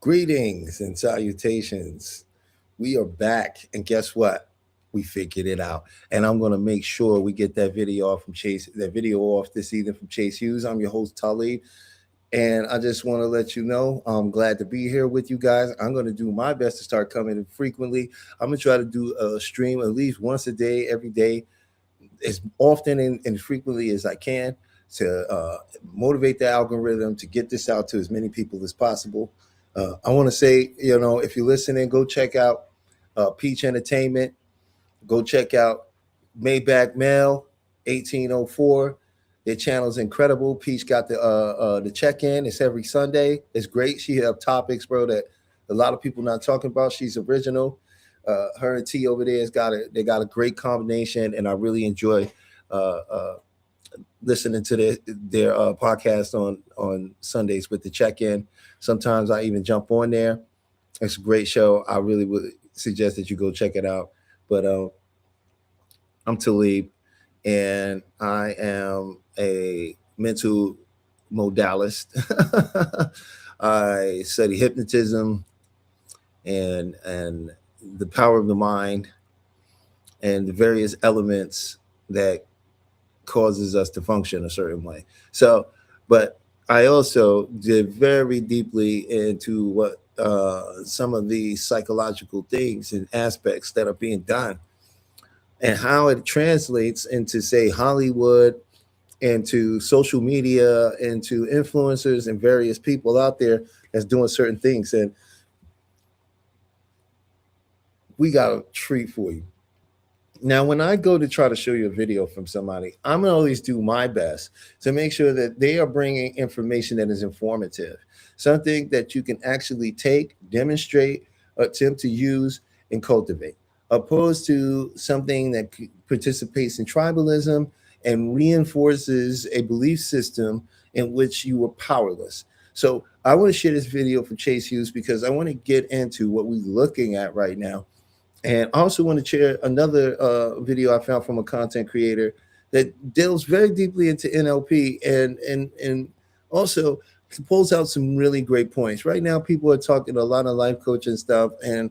Greetings and salutations. We are back, and guess what? We figured it out, and I'm gonna make sure we get that video off from Chase. That video off this evening from Chase Hughes. I'm your host Talib, and I just want to let you know I'm glad to be here with you guys. I'm gonna do my best to start coming in frequently. I'm gonna try to do a stream at least once a day, every day, as often and frequently as I can to motivate the algorithm to get this out to as many people as possible. I want to say, if you're listening, go check out Peach Entertainment. Go check out Maybach Mail 1804. Their channel is incredible. Peach got the check-in. It's every Sunday. It's great. She have topics, bro, that a lot of people not talking about. She's original. Her and T over there they got a great combination, and I really enjoy listening to their podcast on Sundays with the check-in. Sometimes I even jump on there. It's a great show. I really would suggest that you go check it out. But I'm Talib, and I am a mental modalist. I study hypnotism and the power of the mind and the various elements that causes us to function a certain way. So, but I also did very deeply into what some of the psychological things and aspects that are being done and how it translates into, say, Hollywood, into social media, into influencers and various people out there that's doing certain things. And we got a treat for you. Now, when I go to try to show you a video from somebody, I'm going to always do my best to make sure that they are bringing information that is informative, something that you can actually take, demonstrate, attempt to use, and cultivate, opposed to something that participates in tribalism and reinforces a belief system in which you were powerless. So I want to share this video from Chase Hughes because I want to get into what we're looking at right now. And I also want to share another video I found from a content creator that delves very deeply into NLP and also pulls out some really great points. Right now, people are talking a lot of life coaching stuff, and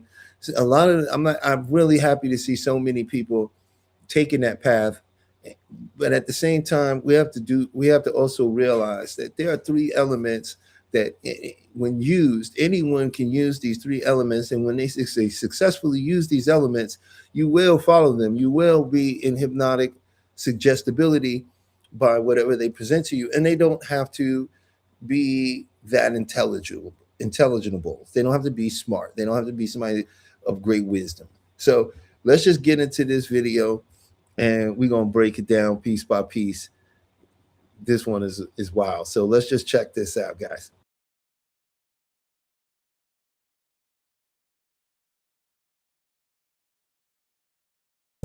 a lot of I'm really happy to see so many people taking that path. But at the same time, we have to also realize that there are three elements that when used, anyone can use these three elements. And when they successfully use these elements, you will follow them. You will be in hypnotic suggestibility by whatever they present to you. And they don't have to be that intelligible. They don't have to be smart. They don't have to be somebody of great wisdom. So let's just get into this video and we're going to break it down piece by piece. This one is wild. So let's just check this out, guys.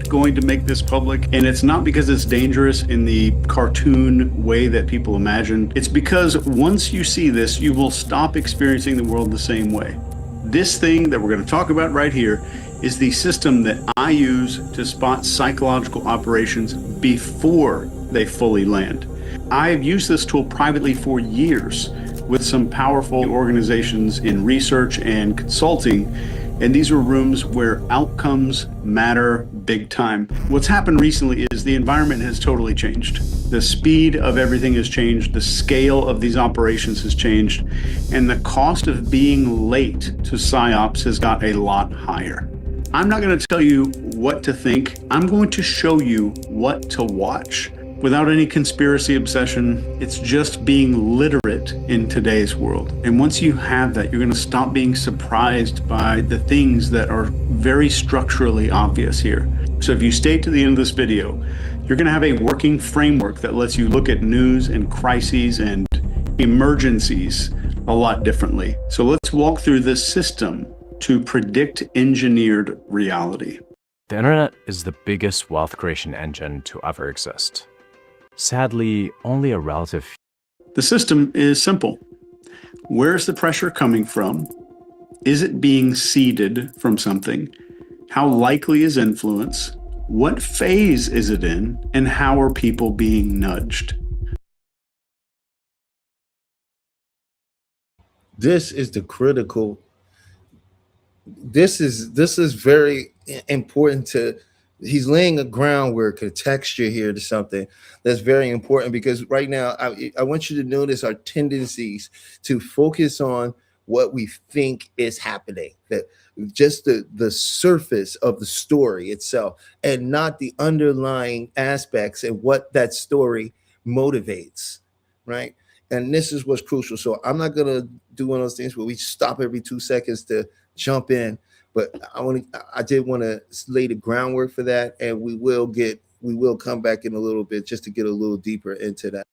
Going to make this public, and it's not because it's dangerous in the cartoon way that people imagine. It's because once you see this, you will stop experiencing the world the same way. This thing that we're going to talk about right here is the system that I use to spot psychological operations before they fully land. I've used this tool privately for years with some powerful organizations in research and consulting, and these are rooms where outcomes matter big time. What's happened recently is the environment has totally changed. The speed of everything has changed, the scale of these operations has changed, and the cost of being late to PsyOps has got a lot higher. I'm not going to tell you what to think. I'm going to show you what to watch. Without any conspiracy obsession, it's just being literate in today's world. And once you have that, you're going to stop being surprised by the things that are very structurally obvious here. So if you stay to the end of this video, you're going to have a working framework that lets you look at news and crises and emergencies a lot differently. So let's walk through this system to predict engineered reality. The internet is the biggest wealth creation engine to ever exist. Sadly, only a relative. The system is simple. Where's the pressure coming from? Is it being seeded from something? How likely is influence? What phase is it in? And how are people being nudged? This is the critical. This is very important to. He's laying a groundwork, a texture here to something that's very important, because right now I want you to notice our tendencies to focus on what we think is happening, that just the surface of the story itself, and not the underlying aspects and what that story motivates, right? And this is what's crucial. So I'm not gonna do one of those things where we stop every 2 seconds to jump in, but I did want to lay the groundwork for that, and we will come back in a little bit just to get a little deeper into that.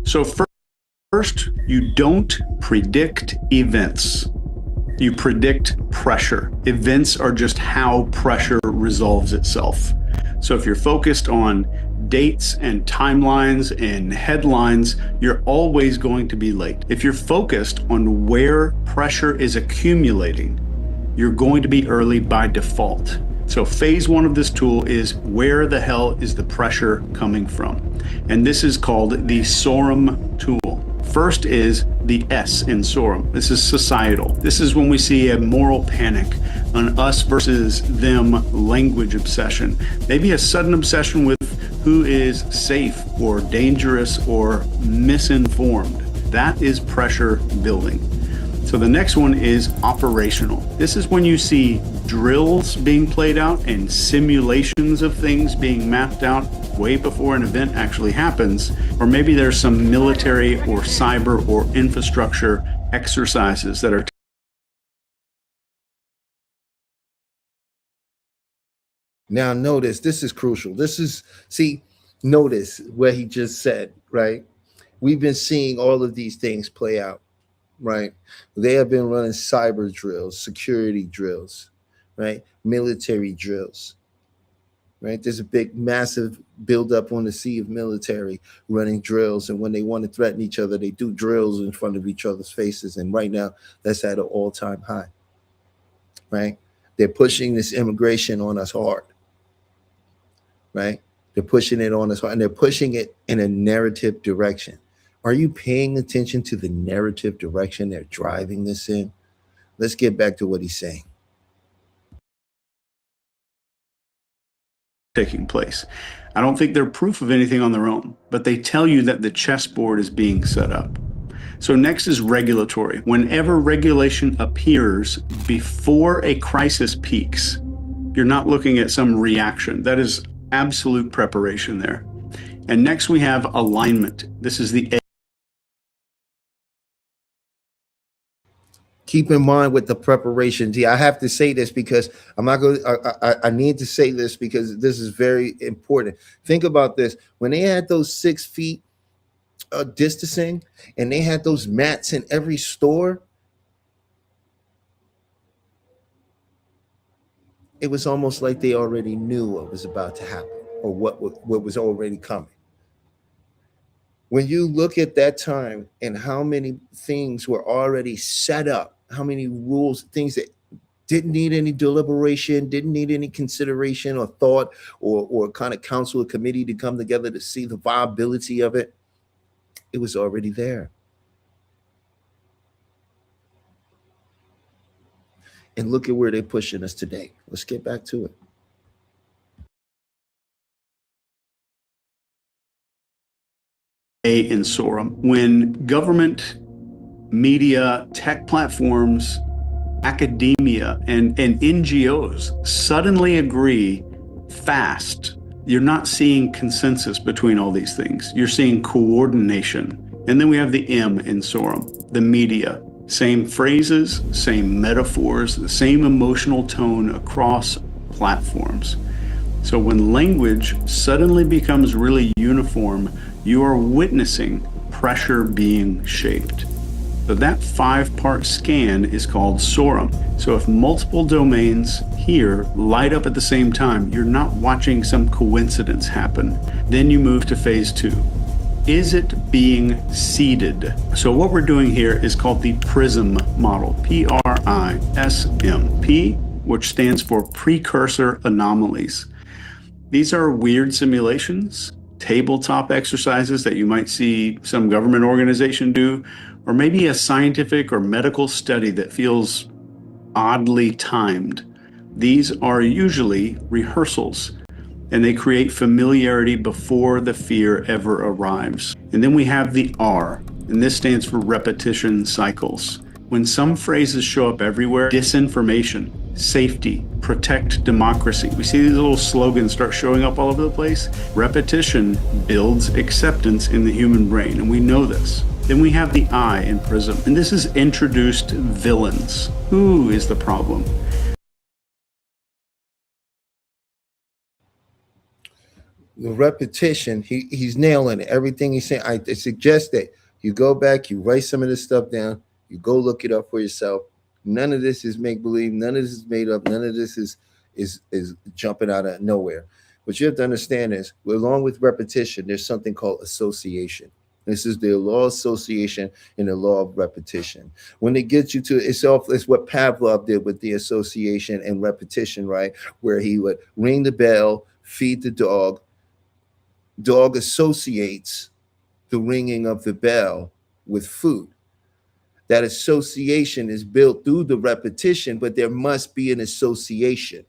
So first, you don't predict events. You predict pressure. Events are just how pressure resolves itself. So if you're focused on dates and timelines and headlines, you're always going to be late. If you're focused on where pressure is accumulating, you're going to be early by default. So phase one of this tool is, where the hell is the pressure coming from? And this is called the SORM tool. First is the S in SORM. This is societal. This is when we see a moral panic, an us versus them language obsession, maybe a sudden obsession with who is safe or dangerous or misinformed. That is pressure building. So the next one is operational. This is when you see drills being played out and simulations of things being mapped out way before an event actually happens, or maybe there's some military or cyber or infrastructure exercises that are. Now notice, this is crucial. Notice what he just said, right? We've been seeing all of these things play out, right? They have been running cyber drills, security drills, right? Military drills, right? There's a big, massive buildup on the sea of military running drills. And when they want to threaten each other, they do drills in front of each other's faces. And right now, that's at an all-time high, right? They're pushing this immigration on us hard, right? They're pushing it on us hard, and they're pushing it in a narrative direction. Are you paying attention to the narrative direction they're driving this in? Let's get back to what he's saying. Taking place. I don't think they're proof of anything on their own, but they tell you that the chessboard is being set up. So next is regulatory. Whenever regulation appears before a crisis peaks, you're not looking at some reaction. That is absolute preparation there. And next we have alignment. This is the Keep in mind with the preparation. I have to say this because I'm not going. I need to say this because this is very important. Think about this: when they had those 6 feet distancing, and they had those mats in every store, it was almost like they already knew what was about to happen or what was already coming. When you look at that time and how many things were already set up, how many rules, things that didn't need any deliberation, didn't need any consideration or thought or kind of council or committee to come together to see the viability of it, it was already there. And look at where they're pushing us today. Let's get back to it. in SORM. When government, media, tech platforms, academia, and NGOs suddenly agree fast, you're not seeing consensus between all these things. You're seeing coordination. And then we have the M in SORM, the media. Same phrases, same metaphors, the same emotional tone across platforms. So when language suddenly becomes really uniform, you are witnessing pressure being shaped. So that 5-part scan is called SORM. So if multiple domains here light up at the same time, you're not watching some coincidence happen. Then you move to phase 2. Is it being seeded? So what we're doing here is called the PRISM model, PRISM, P, which stands for precursor anomalies. These are weird simulations tabletop exercises that you might see some government organization do, or maybe a scientific or medical study that feels oddly timed. These are usually rehearsals, and they create familiarity before the fear ever arrives. And then we have the R, and this stands for repetition cycles. When some phrases show up everywhere, disinformation, safety, protect democracy, we see these little slogans start showing up all over the place. Repetition builds acceptance in the human brain, and we know this. Then we have the I in PRISM, and this is introduced villains. Who is the problem? The repetition, he's nailing it. Everything he's saying, I suggest that you go back, you write some of this stuff down, you go look it up for yourself. None of this is make-believe, none of this is made up, none of this is jumping out of nowhere. What you have to understand is, along with repetition, there's something called association. This is the law of association and the law of repetition. When it gets you to itself, it's what Pavlov did with the association and repetition, right? Where he would ring the bell, feed the dog. Dog associates the ringing of the bell with food. That association is built through the repetition, but there must be an association.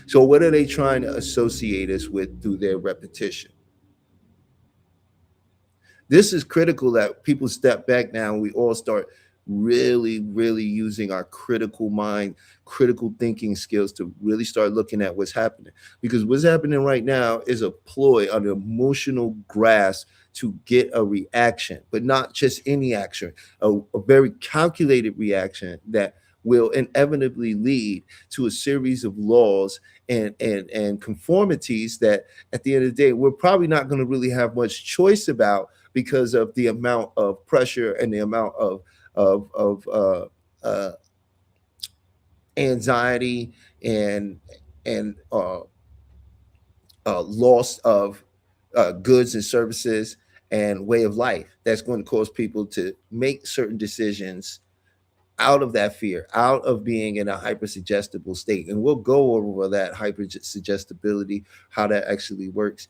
So what are they trying to associate us with through their repetition? This is critical that people step back now and we all start really, really using our critical mind, critical thinking skills to really start looking at what's happening. Because what's happening right now is a ploy, an emotional grasp to get a reaction, but not just any action, a very calculated reaction that will inevitably lead to a series of laws and conformities that at the end of the day, we're probably not going to really have much choice about because of the amount of pressure and the amount of anxiety and loss of goods and services and way of life that's going to cause people to make certain decisions out of that fear, out of being in a hypersuggestible state. And we'll go over that hypersuggestibility, how that actually works,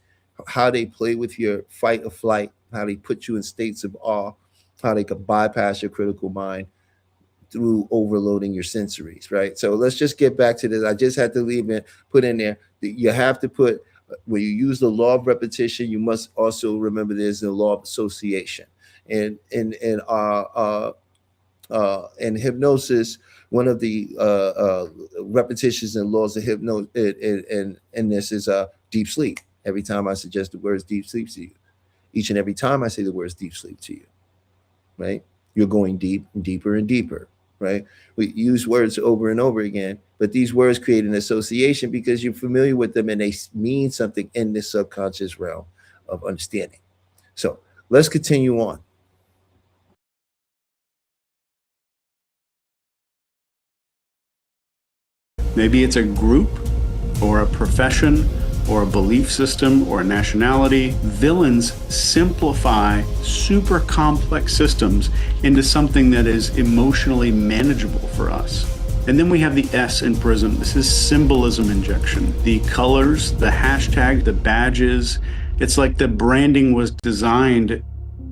how they play with your fight or flight, how they put you in states of awe, how they could bypass your critical mind through overloading your sensories, right? So let's just get back to this. I just had to leave it, put in there that you have to put, when you use the law of repetition, you must also remember there's the law of association. And in hypnosis, one of the repetitions and laws of hypnosis in this is deep sleep. Every time I suggest the words deep sleep to you, each and every time I say the words deep sleep to you, right? You're going deep and deeper and deeper, right? We use words over and over again, but these words create an association because you're familiar with them and they mean something in the subconscious realm of understanding. So let's continue on. Maybe it's a group or a profession or a belief system or a nationality. Villains simplify super complex systems into something that is emotionally manageable for us. And then we have the S in PRISM. This is symbolism injection. The colors, the hashtag, the badges. It's like the branding was designed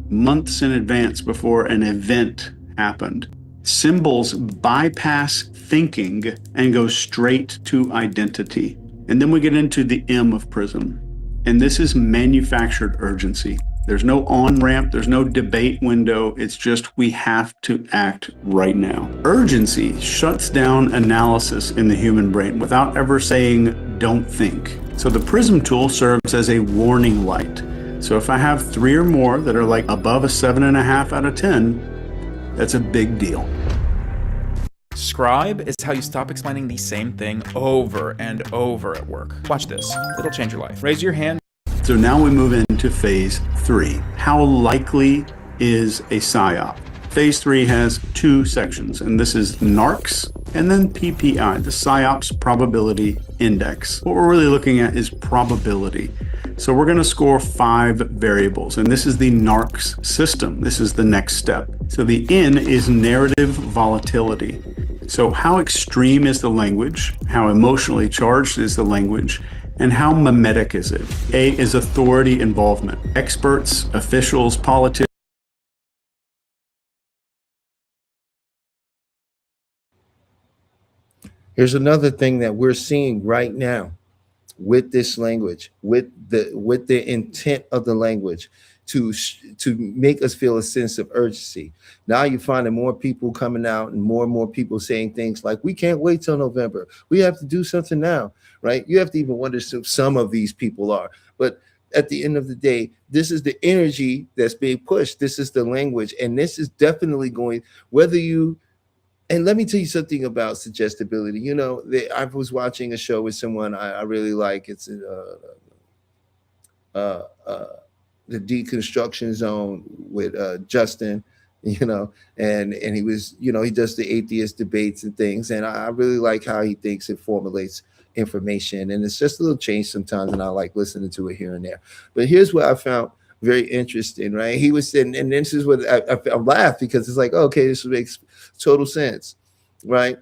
months in advance before an event happened. Symbols bypass thinking and go straight to identity. And then we get into the M of PRISM. And this is manufactured urgency. There's no on-ramp, there's no debate window. It's just we have to act right now. Urgency shuts down analysis in the human brain without ever saying, don't think. So the PRISM tool serves as a warning light. So if I have 3 or more that are like above a 7.5 out of 10, that's a big deal. Scribe is how you stop explaining the same thing over and over at work. Watch this. It'll change your life. Raise your hand. So now we move into phase 3. How likely is a PSYOP? Phase 3 has 2 sections, and this is NARCS and then PPI, the PSYOPs Probability Index. What we're really looking at is probability. So we're going to score 5 variables, and this is the NARCS system. This is the next step. So the N is narrative volatility. So how extreme is the language? How emotionally charged is the language? And how mimetic is it? A is authority involvement. Experts, officials, politicians. Here's another thing that we're seeing right now with this language, with the intent of the language to make us feel a sense of urgency. Now you're finding more people coming out and more people saying things like, we can't wait till November. We have to do something now, right? You have to even wonder if some of these people are. But at the end of the day, this is the energy that's being pushed. This is the language. And this is definitely going, whether you, and let me tell you something about suggestibility. You know, I was watching a show with someone I really like. It's the Deconstruction Zone with Justin, you know, and he was, you know, he does the atheist debates and things. And I really like how he thinks it formulates information. And it's just a little change sometimes. And I like listening to it here and there. But here's what I found very interesting, right? He was saying, and this is what I laughed because it's like, okay, this makes total sense, right?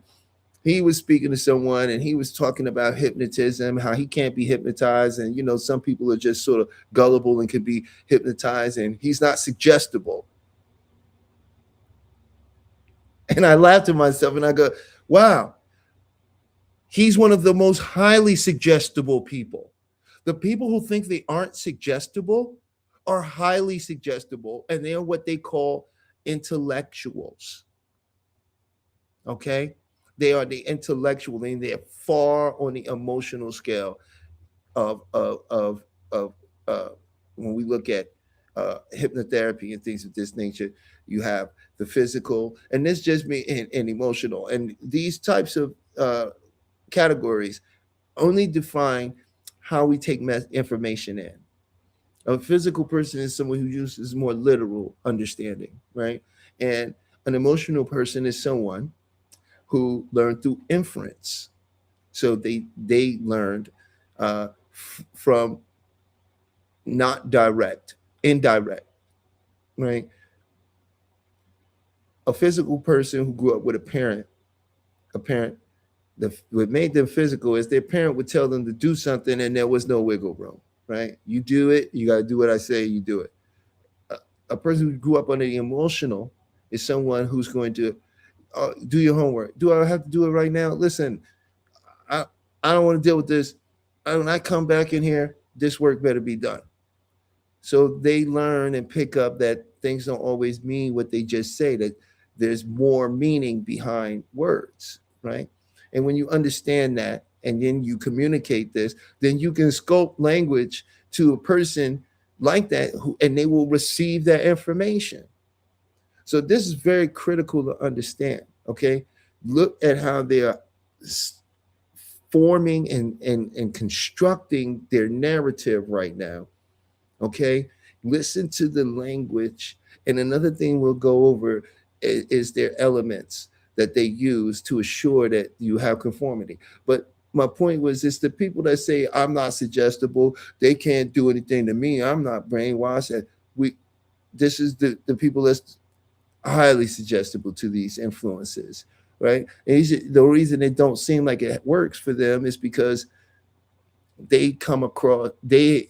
He was speaking to someone and he was talking about hypnotism, how he can't be hypnotized. And, you know, some people are just sort of gullible and can be hypnotized, and he's not suggestible. And I laughed to myself and I go, wow, he's one of the most highly suggestible people. The people who think they aren't suggestible are highly suggestible, and they're what they call intellectuals. Okay? They are the intellectual, and they're far on the emotional scale of when we look at hypnotherapy and things of this nature. You have the physical, and this just me and emotional, and these types of categories only define how we take information in. A physical person is someone who uses more literal understanding, right? And an emotional person is someone who learned through inference. So they learned from not direct, indirect, right? A physical person who grew up with a parent, what made them physical is their parent would tell them to do something and there was no wiggle room, right? You do it, you got to do what I say, you do it. A person who grew up under the emotional is someone who's going to do your homework. Do I have to do it right now? Listen, I don't want to deal with this. When I come back in here, this work better be done. So they learn and pick up that things don't always mean what they just say, that there's more meaning behind words, right? And when you understand that, and then you communicate this, then you can sculpt language to a person like that, and they will receive that information. So this is very critical to understand, okay? Look at how they are forming and constructing their narrative right now, okay? Listen to the language. And another thing we'll go over is their elements that they use to assure that you have conformity. But my point was, it's the people that say, I'm not suggestible, they can't do anything to me, I'm not brainwashed. This is the people that's highly suggestible to these influences, right? And the reason it don't seem like it works for them is because they come across, they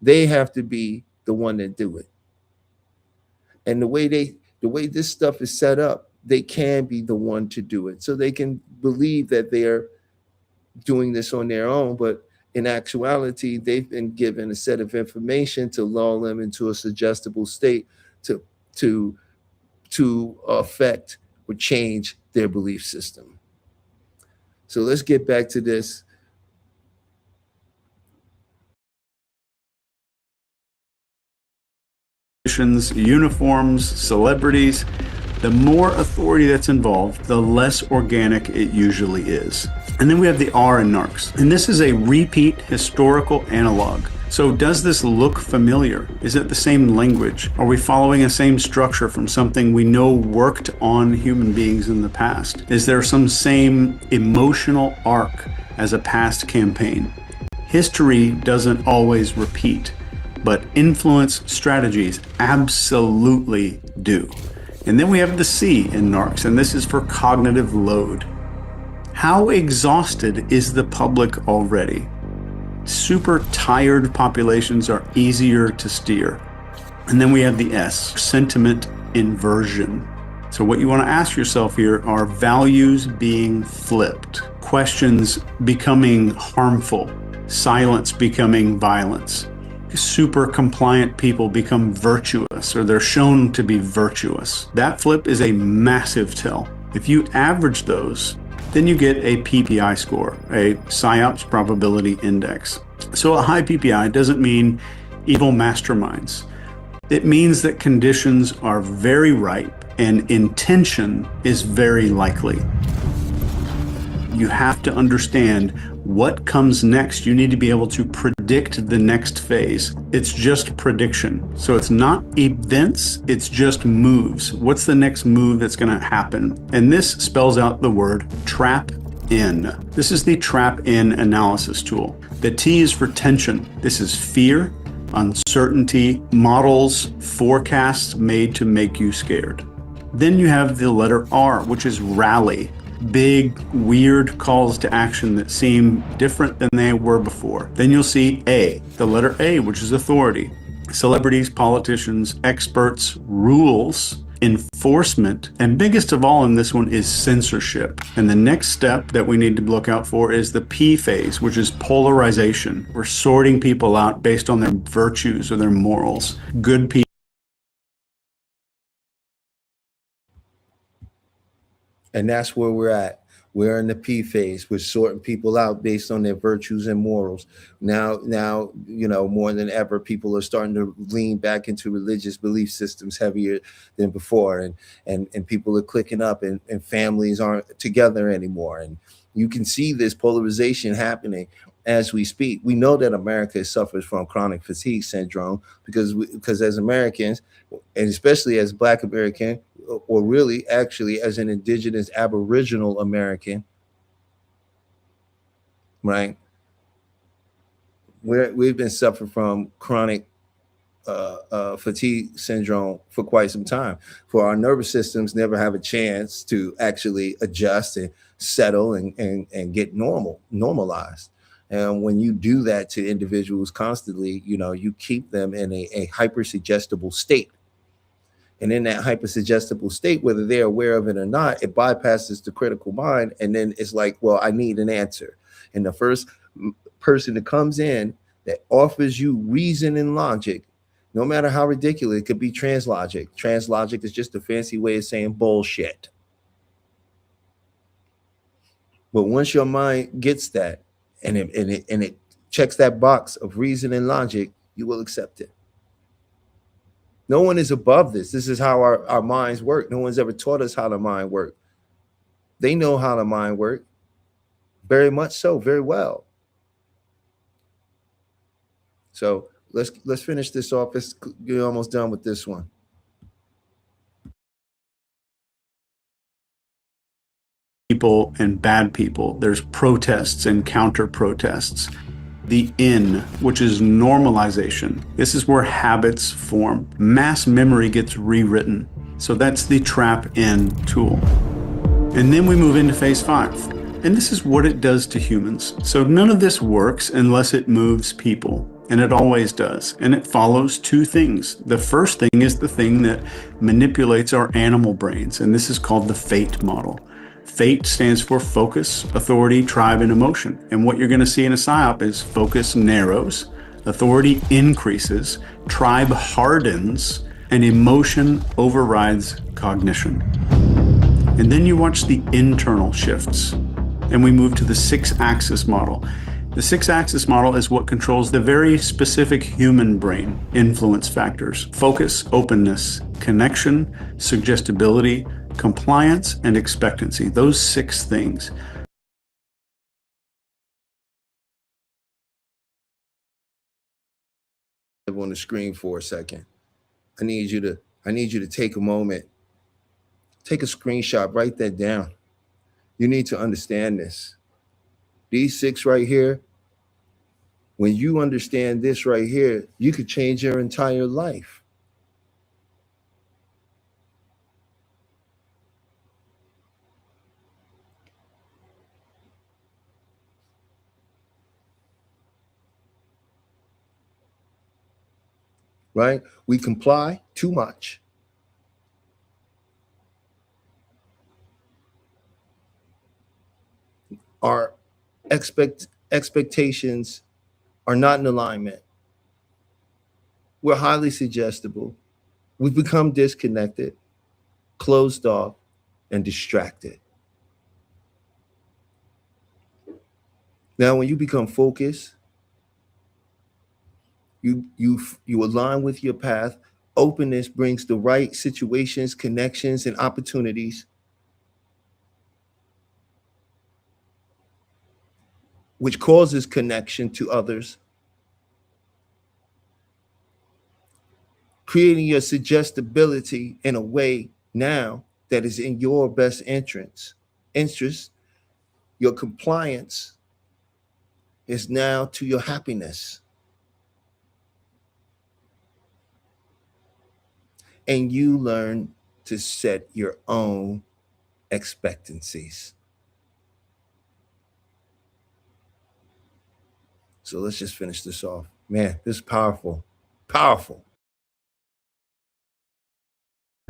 have to be the one that do it. And the way this stuff is set up, they can be the one to do it. So they can believe that they're doing this on their own, but in actuality, they've been given a set of information to lull them into a suggestible state to affect or change their belief system. So let's get back to this. Uniforms, celebrities, the more authority that's involved, the less organic it usually is. And then we have the R in narcs. And this is a repeat historical analog. So does this look familiar? Is it the same language? Are we following the same structure from something we know worked on human beings in the past? Is there some same emotional arc as a past campaign? History doesn't always repeat, but influence strategies absolutely do. And then we have the C in narcs, and this is for cognitive load. How exhausted is the public already? Super tired populations are easier to steer. And then we have the S, sentiment inversion. So what you want to ask yourself here are values being flipped, questions becoming harmful, silence becoming violence. Super compliant people become virtuous, or they're shown to be virtuous. That flip is a massive tell. If you average those, then you get a PPI score, a PSYOPs probability index. So a high PPI doesn't mean evil masterminds. It means that conditions are very ripe and intention is very likely. You have to understand what comes next. You need to be able to predict the next phase. It's just prediction. So it's not events, it's just moves. What's the next move that's going to happen? And this spells out the word trap in. This is the trap in analysis tool. The T is for tension. This is fear, uncertainty, models, forecasts made to make you scared. Then you have the letter R, which is rally. Big, weird calls to action that seem different than they were before. Then you'll see A, the letter A, which is authority. Celebrities, politicians, experts, rules, enforcement, and biggest of all in this one is censorship. And the next step that we need to look out for is the P phase, which is polarization. We're sorting people out based on their virtues or their morals. Good people. And that's where we're at. We're in the P phase. We're sorting people out based on their virtues and morals. Now, more than ever, people are starting to lean back into religious belief systems heavier than before, and people are clicking up, and families aren't together anymore. And you can see this polarization happening as we speak. We know that America suffers from chronic fatigue syndrome because as Americans, and especially as Black American, or really actually as an indigenous Aboriginal American, right? We've been suffering from chronic fatigue syndrome for quite some time. For our nervous systems never have a chance to actually adjust and settle and get normalized. And when you do that to individuals constantly, you keep them in a hypersuggestible state. And in that hypersuggestible state, whether they're aware of it or not, it bypasses the critical mind. And then it's like, well, I need an answer. And the first person that comes in that offers you reason and logic, no matter how ridiculous, it could be translogic. Translogic is just a fancy way of saying bullshit. But once your mind gets that and it checks that box of reason and logic, you will accept it. No one is above this. This is how our minds work. No one's ever taught us how the mind work. They know how the mind work, very much so, very well. So let's finish this off. You're almost done with this one. People and bad people. There's protests and counter protests. The N, which is normalization. This is where habits form. Mass memory gets rewritten. So that's the trap in tool. And then we move into phase 5. And this is what it does to humans. So none of this works unless it moves people. And it always does. And it follows two things. The first thing is the thing that manipulates our animal brains. And this is called the FATE model. FATE stands for focus, authority, tribe, and emotion. And what you're going to see in a PSYOP is focus narrows, authority increases, tribe hardens, and emotion overrides cognition. And then you watch the internal shifts. And we move to the 6-axis model. The 6-axis model is what controls the very specific human brain influence factors: focus, openness, connection, suggestibility, compliance, and expectancy. Those 6 things. On the screen for a second. I need you to take a moment, take a screenshot, write that down. You need to understand this. These 6 right here, when you understand this right here, you could change your entire life. right? We comply too much. Our expectations are not in alignment. We're highly suggestible. We've become disconnected, closed off, and distracted. Now, when you become focused, you align with your path. Openness brings the right situations, connections, and opportunities, which causes connection to others, creating your suggestibility in a way now that is in your best interest. Your compliance is now to your happiness. And you learn to set your own expectancies. So let's just finish this off. Man, this is powerful. Powerful.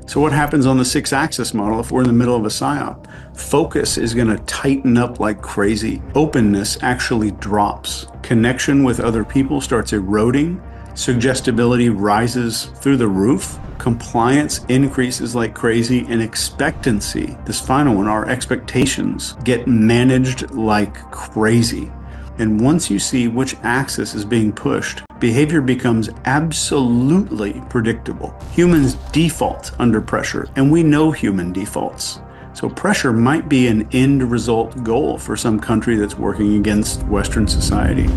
So what happens on the 6-axis model if we're in the middle of a psyop? Focus is going to tighten up like crazy. Openness actually drops. Connection with other people starts eroding. Suggestibility rises through the roof. Compliance increases like crazy, and expectancy, this final one, our expectations, get managed like crazy. And once you see which axis is being pushed, behavior becomes absolutely predictable. Humans default under pressure, and we know human defaults. So pressure might be an end result goal for some country that's working against Western society.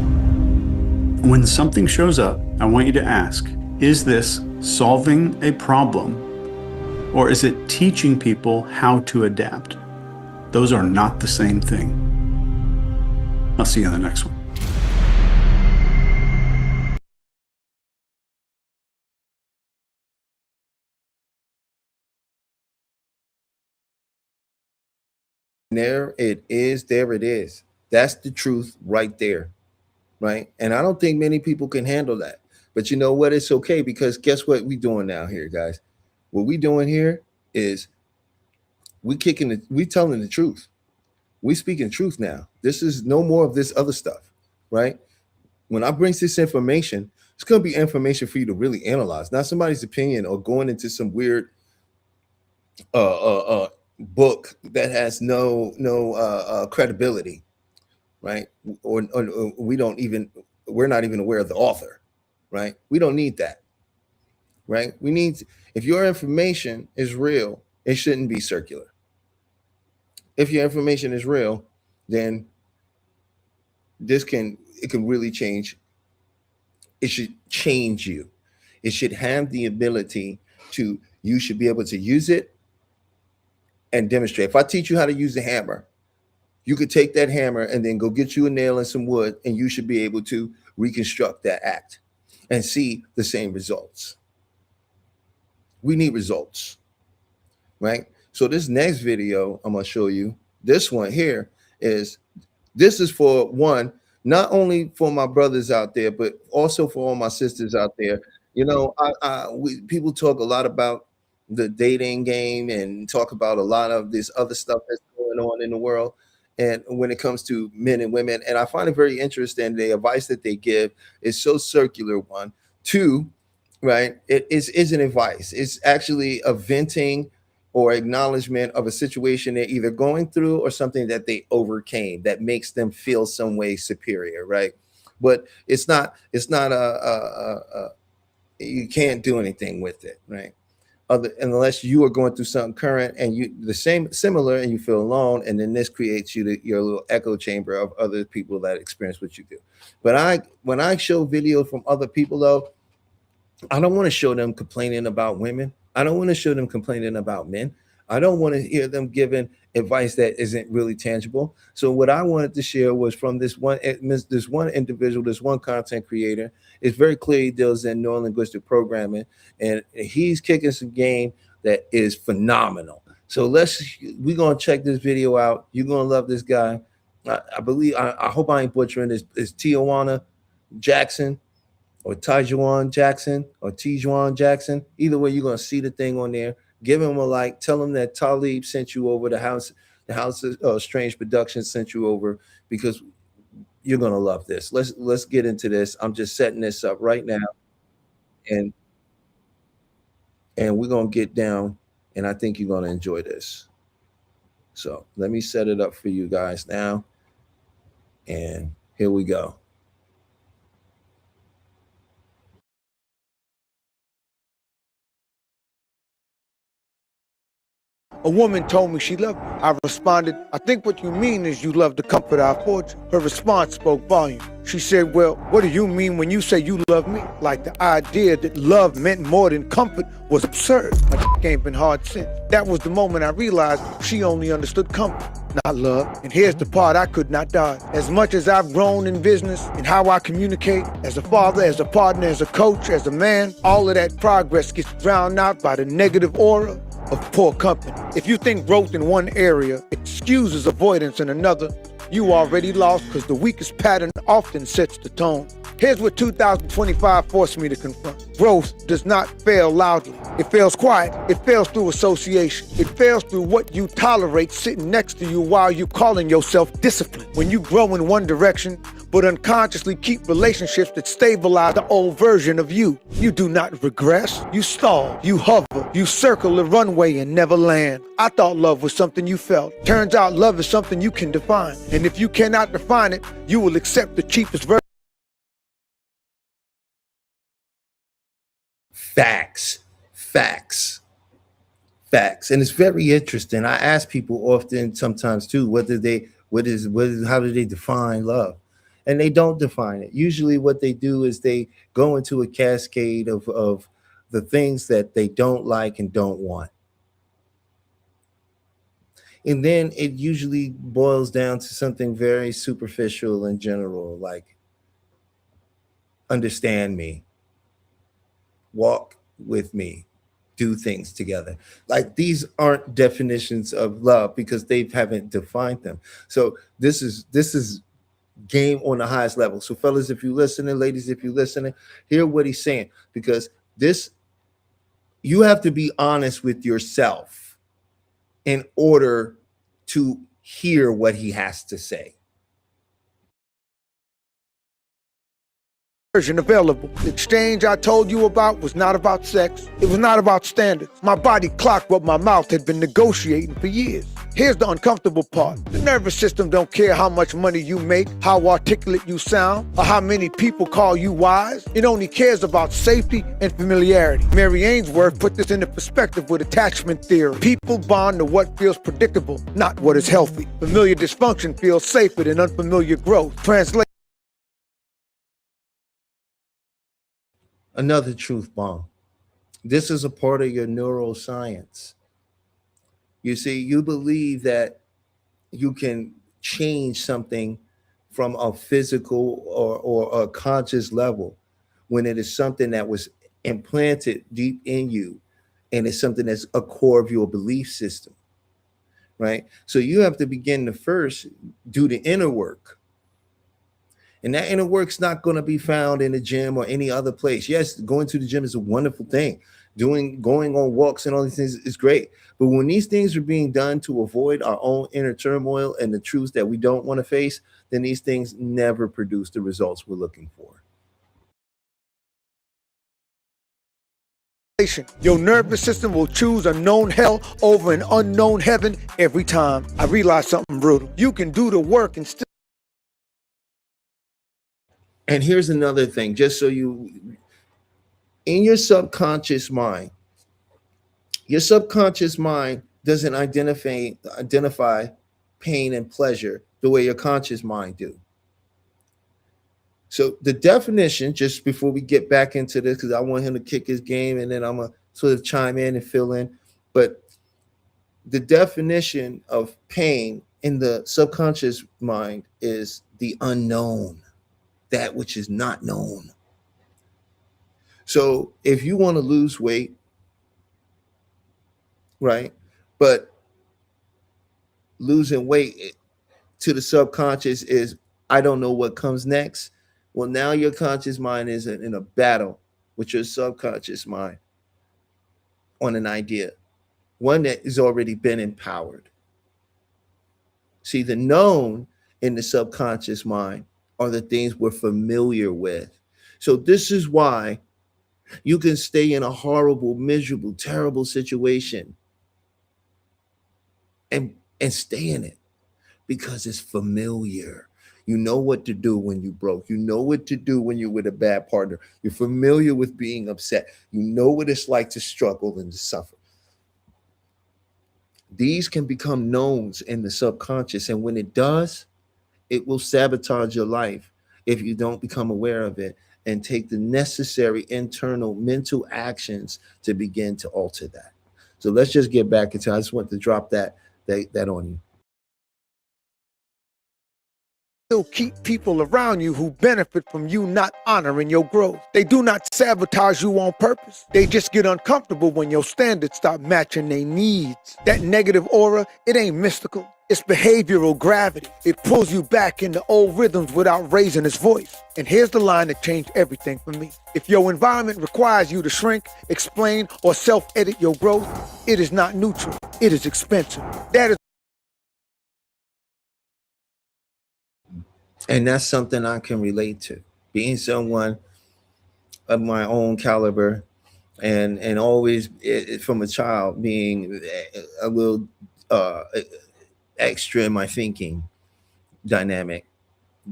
When something shows up, I want you to ask, is this solving a problem, or is it teaching people how to adapt? Those are not the same thing. I'll see you in the next one. There it is. There it is. That's the truth right there. Right. And I don't think many people can handle that. But you know what? It's okay, because guess what we doing now here, guys? What we doing here is we telling the truth. We speaking truth now. This is no more of this other stuff, right? When I bring this information, it's going to be information for you to really analyze, not somebody's opinion or going into some weird book that has no credibility, right? Or we're not even aware of the author, right? We don't need that, right? If your information is real, it shouldn't be circular. If your information is real, then it can really change. It should change you. It should have the ability you should be able to use it and demonstrate. If I teach you how to use the hammer, you could take that hammer and then go get you a nail and some wood, and you should be able to reconstruct that act and see the same results. We need results, right? So this next video I'm going to show you, this one here this is for one, not only for my brothers out there, but also for all my sisters out there. You know, people talk a lot about the dating game and talk about a lot of this other stuff that's going on in the world. And when it comes to men and women, and I find it very interesting, the advice that they give is so circular. One, two, right? It isn't advice. It's actually a venting or acknowledgement of a situation they're either going through or something that they overcame that makes them feel some way superior, right? But it's not you can't do anything with it, right? Unless you are going through something current and similar, and you feel alone, and then this creates your little echo chamber of other people that experience what you do. But when I show video from other people, though, I don't want to show them complaining about women. I don't want to show them complaining about men. I don't want to hear them giving advice that isn't really tangible. So what I wanted to share was from this one individual, this one content creator. It's very clear he deals in neurolinguistic programming, and he's kicking some game that is phenomenal. So we're gonna check this video out. You're gonna love this guy. I believe I hope I ain't butchering this. It's Tijuana Jackson. or Tajuan Jackson or Tijuan Jackson. Either way, you're gonna see the thing on there. Give him a like. Tell him that Talib sent you over. The House of Strange Productions sent you over because you're gonna love this. Let's get into this. I'm just setting this up right now, and we're gonna get down. And I think you're gonna enjoy this. So let me set it up for you guys now, and here we go. A woman told me she loved me. I responded, I think what you mean is you love the comfort I afford you. Her response spoke volume. She said, well, what do you mean when you say you love me? Like the idea that love meant more than comfort was absurd. My ain't been hard since. That was the moment I realized she only understood comfort, not love. And here's the part I could not dodge. As much as I've grown in business and how I communicate, as a father, as a partner, as a coach, as a man, all of that progress gets drowned out by the negative aura of poor company. If you think growth in one area excuses avoidance in another, you already lost because the weakest pattern often sets the tone. Here's what 2025 forced me to confront. Growth does not fail loudly. It fails quiet. It fails through association. It fails through what you tolerate sitting next to you while you calling yourself disciplined. When you grow in one direction, but unconsciously keep relationships that stabilize the old version of you. You do not regress. You stall. You hover. You circle the runway and never land. I thought love was something you felt. Turns out love is something you can define. And if you cannot define it, you will accept the cheapest version. Facts. And it's very interesting. I ask people often, sometimes too, how do they define love? And they don't define it. Usually what they do is they go into a cascade of the things that they don't like and don't want. And then it usually boils down to something very superficial and general, like understand me, walk with me, do things together. Like these aren't definitions of love because they haven't defined them. So this is game on the highest level. So fellas, if you're listening, ladies, if you're listening, hear what he's saying, because this, you have to be honest with yourself in order to hear what he has to say. Version available. The exchange I told you about was not about sex. It was not about standards. My body clocked what my mouth had been negotiating for years. Here's the uncomfortable part. The nervous system don't care how much money you make, how articulate you sound, or how many people call you wise. It only cares about safety and familiarity. Mary Ainsworth put this into perspective with attachment theory. People bond to what feels predictable, not what is healthy. Familiar dysfunction feels safer than unfamiliar growth. Translate. Another truth bomb. This is a part of your neuroscience. You see, you believe that you can change something from a physical or a conscious level when it is something that was implanted deep in you and it's something that's a core of your belief system, right? So you have to begin to first do the inner work. And that inner work's not going to be found in the gym or any other place. Yes, going to the gym is a wonderful thing. Going on walks and all these things is great. But when these things are being done to avoid our own inner turmoil and the truths that we don't want to face, then these things never produce the results we're looking for. Your nervous system will choose a known hell over an unknown heaven every time. I realized something brutal. You can do the work and still. And here's another thing, just so you, in your subconscious mind doesn't identify pain and pleasure the way your conscious mind do. So the definition, just before we get back into this, because I want him to kick his game and then I'm going to sort of chime in and fill in. But the definition of pain in the subconscious mind is the unknown, that which is not known. So if you want to lose weight, right, but losing weight to the subconscious is, I don't know what comes next. Well, now your conscious mind is in a battle with your subconscious mind on an idea, one that has already been empowered. See, the known in the subconscious mind are the things we're familiar with. So this is why you can stay in a horrible, miserable, terrible situation and stay in it because it's familiar. You know what to do when you broke. You know what to do when you're with a bad partner. You're familiar with being upset. You know what it's like to struggle and to suffer. These can become knowns in the subconscious. And when it does, it will sabotage your life if you don't become aware of it and take the necessary internal mental actions to begin to alter that. So let's just get back into, I just want to drop that on you. Still keep people around you who benefit from you not honoring your growth. They do not sabotage you on purpose. They just get uncomfortable when your standards stop matching their needs. That negative aura, it ain't mystical. It's behavioral gravity. It pulls you back into old rhythms without raising its voice. And here's the line that changed everything for me. If your environment requires you to shrink, explain, or self-edit your growth, it is not neutral. It is expensive. That is. And that's something I can relate to. Being someone of my own caliber and always from a child being a little extra in my thinking dynamic,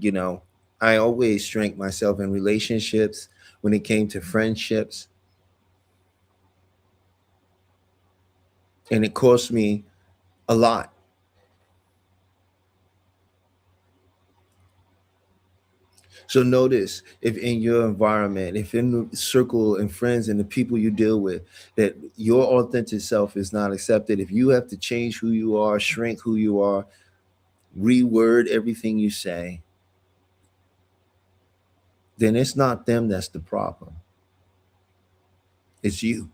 you know, I always shrank myself in relationships when it came to friendships. And it cost me a lot. So notice if in your environment, if in the circle and friends and the people you deal with, that your authentic self is not accepted, if you have to change who you are, shrink who you are, reword everything you say, then it's not them that's the problem. It's you.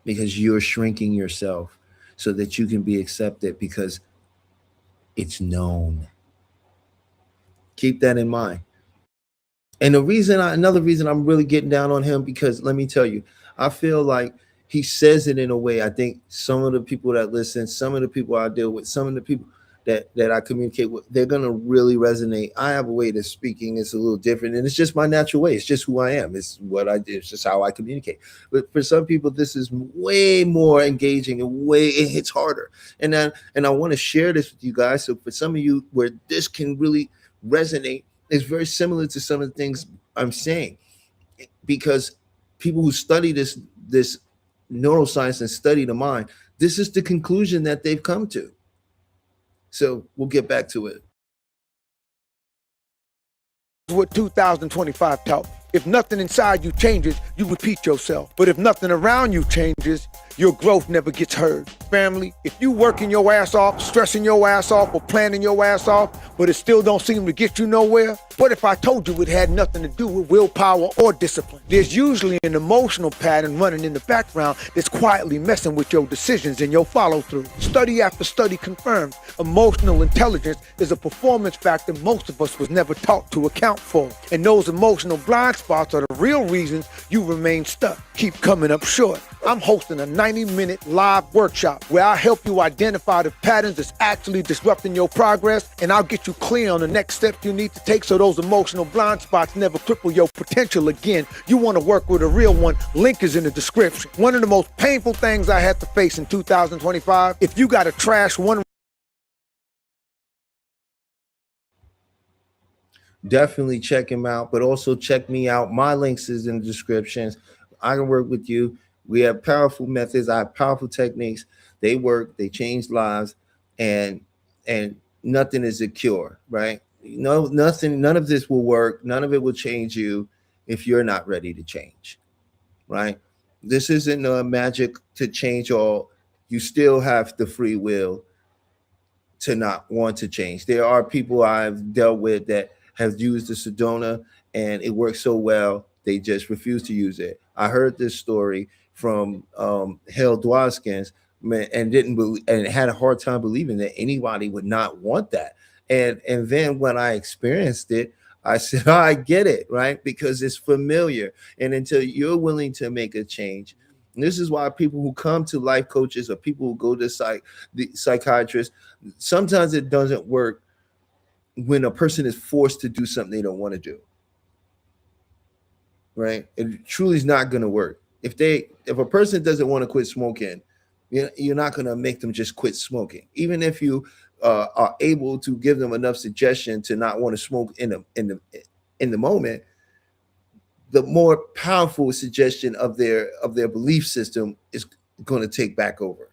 Because you're shrinking yourself so that you can be accepted because it's known. Keep that in mind. And another reason I'm really getting down on him, because let me tell you, I feel like he says it in a way. I think some of the people that listen, some of the people I deal with, some of the people that I communicate with, they're gonna really resonate. I have a way to speaking, it's a little different, and it's just my natural way. It's just who I am. It's what I do. It's just how I communicate. But for some people, this is way more engaging and it hits harder. And I want to share this with you guys. So for some of you where this can really resonate, it's very similar to some of the things I'm saying, because people who study this neuroscience and study the mind, this is the conclusion that they've come to. So we'll get back to it. What 2025 taught me. If nothing inside you changes, you repeat yourself. But if nothing around you changes, your growth never gets heard. Family, if you working your ass off, stressing your ass off, or planning your ass off, but it still don't seem to get you nowhere, what if I told you it had nothing to do with willpower or discipline? There's usually an emotional pattern running in the background that's quietly messing with your decisions and your follow-through. Study after study confirms emotional intelligence is a performance factor most of us was never taught to account for. And those emotional blind spots are the real reasons you remain stuck, keep coming up short. I'm hosting a 90-minute live workshop where I'll help you identify the patterns that's actually disrupting your progress, and I'll get you clear on the next steps you need to take so those emotional blind spots never cripple your potential again. You want to work with a real one, link is in the description. One of the most painful things I had to face in 2025, if you got to trash one. Definitely check him out, but also check me out. My links is in the descriptions. I can work with you. We have powerful methods. I have powerful techniques. They work. They change lives, and nothing is a cure, right? No, nothing. None of this will work. None of it will change you if you're not ready to change, right? This isn't magic to change all. You still have the free will to not want to change. There are people I've dealt with that have used the Sedona and it works so well, they just refuse to use it. I heard this story from Hale Dwaskins and didn't believe, and had a hard time believing that anybody would not want that. And then when I experienced it, I said, oh, I get it, right? Because it's familiar. And until you're willing to make a change, and this is why people who come to life coaches or people who go to the psychiatrist, sometimes it doesn't work when a person is forced to do something they don't want to do. Right? It truly is not going to work. If a person doesn't want to quit smoking, you're not going to make them just quit smoking. Even if you are able to give them enough suggestion to not want to smoke in the moment, the more powerful suggestion of their belief system is going to take back over.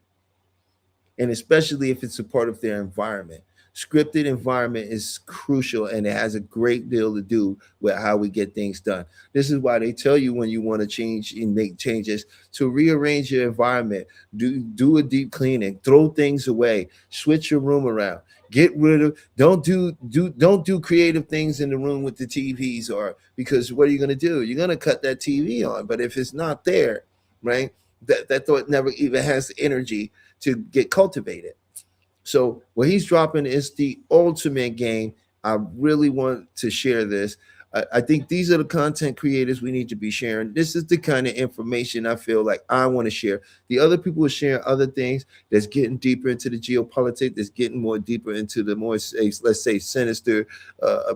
And especially if it's a part of their environment. Scripted environment is crucial, and it has a great deal to do with how we get things done. This is why they tell you when you want to change and make changes to rearrange your environment, do a deep cleaning, throw things away, switch your room around, get rid of, don't do creative things in the room with the TVs, or because what are you going to do? You're going to cut that TV on, but if it's not there, right, that thought never even has the energy to get cultivated. So what he's dropping is the ultimate game. I really want to share this. I think these are the content creators we need to be sharing. This is the kind of information I feel like I want to share. The other people are sharing other things that's getting deeper into the geopolitics, that's getting more deeper into the more, let's say, sinister,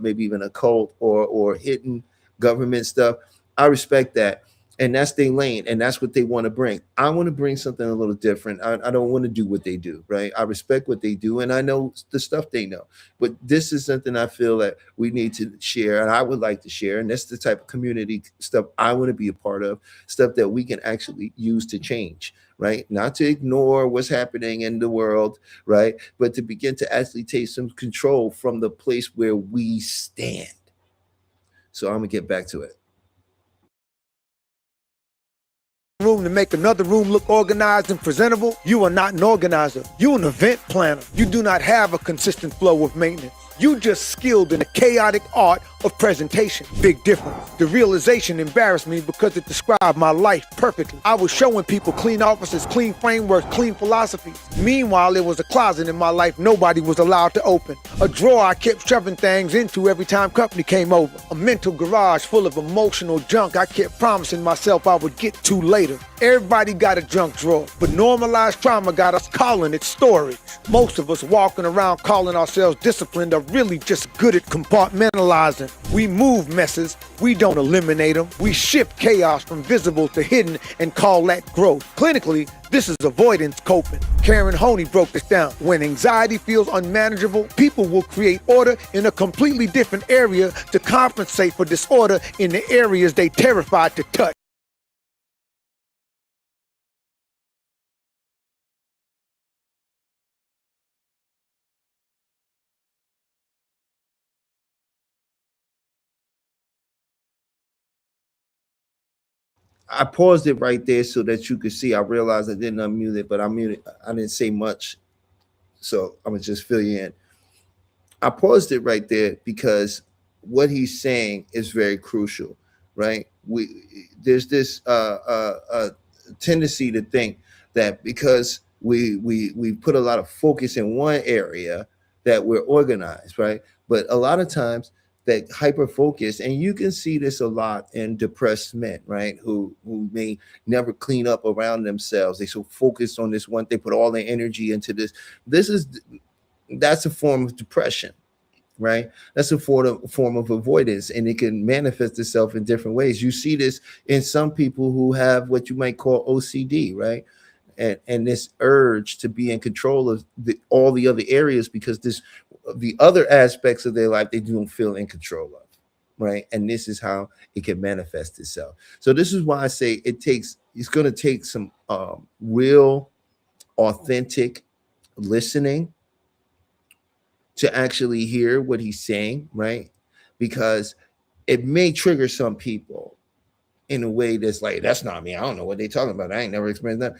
maybe even occult or hidden government stuff. I respect that. And that's their lane, and that's what they want to bring. I want to bring something a little different. I don't want to do what they do, right? I respect what they do, and I know the stuff they know. But this is something I feel that we need to share, and I would like to share. And that's the type of community stuff I want to be a part of, stuff that we can actually use to change, right? Not to ignore what's happening in the world, right? But to begin to actually take some control from the place where we stand. So I'm going to get back to it. Room to make another room look organized and presentable. You are not an organizer. You're an event planner. You do not have a consistent flow of maintenance. You just skilled in the chaotic art of presentation. Big difference. The realization embarrassed me because it described my life perfectly. I was showing people clean offices, clean frameworks, clean philosophies. Meanwhile, there was a closet in my life nobody was allowed to open. A drawer I kept shoving things into every time company came over. A mental garage full of emotional junk I kept promising myself I would get to later. Everybody got a junk drawer, but normalized trauma got us calling it storage. Most of us walking around calling ourselves disciplined are really just good at compartmentalizing. We move messes, we don't eliminate them. We shift chaos from visible to hidden and call that growth. Clinically, this is avoidance coping. Karen Honey broke this down. When anxiety feels unmanageable, people will create order in a completely different area to compensate for disorder in the areas they terrified to touch. I paused it right there so that you could see. I realized I didn't unmute it, but I muted. I didn't say much, so I'm gonna just fill you in. I paused it right there because what he's saying is very crucial, right? There's this tendency to think that because we put a lot of focus in one area that we're organized, right? But a lot of times that hyper focus, and you can see this a lot in depressed men, right? Who may never clean up around themselves. They so focused on this one, they put all their energy into this. That's a form of depression, right? That's a form of avoidance, and it can manifest itself in different ways. You see this in some people who have what you might call OCD, right? And this urge to be in control of all the other areas because the other aspects of their life they don't feel in control of, right? And this is how it can manifest itself. So this is why I say it's going to take some real, authentic listening to actually hear what he's saying, right? Because it may trigger some people in a way that's like, that's not me. I don't know what they're talking about. I ain't never experienced that.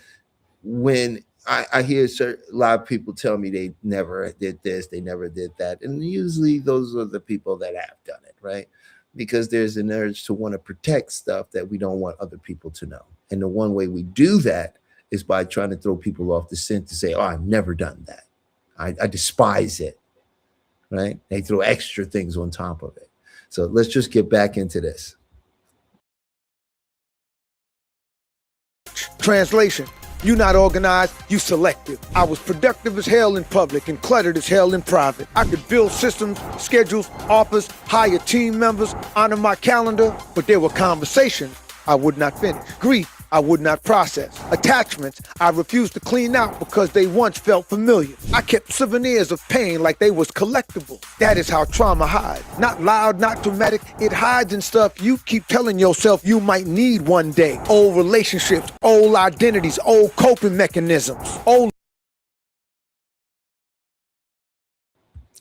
When I hear a lot of people tell me they never did this, they never did that. And usually those are the people that have done it, right? Because there's an urge to want to protect stuff that we don't want other people to know. And the one way we do that is by trying to throw people off the scent to say, oh, I've never done that. I despise it. right? They throw extra things on top of it. So let's just get back into this. Translation: you not organized, you selective. I was productive as hell in public and cluttered as hell in private. I could build systems, schedules, offers, hire team members, honor my calendar, but there were conversations I would not finish. Grief I would not process. Attachments I refused to clean out because they once felt familiar. I kept souvenirs of pain like they was collectible. That is how trauma hides. Not loud, not dramatic. It hides in stuff you keep telling yourself you might need one day. Old relationships, old identities, old coping mechanisms, old.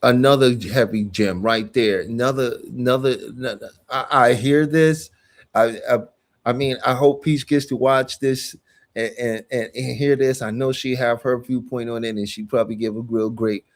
Another heavy gem right there. I hear this. I mean, I hope Peach gets to watch this and hear this. I know she have her viewpoint on it, and she probably give a real great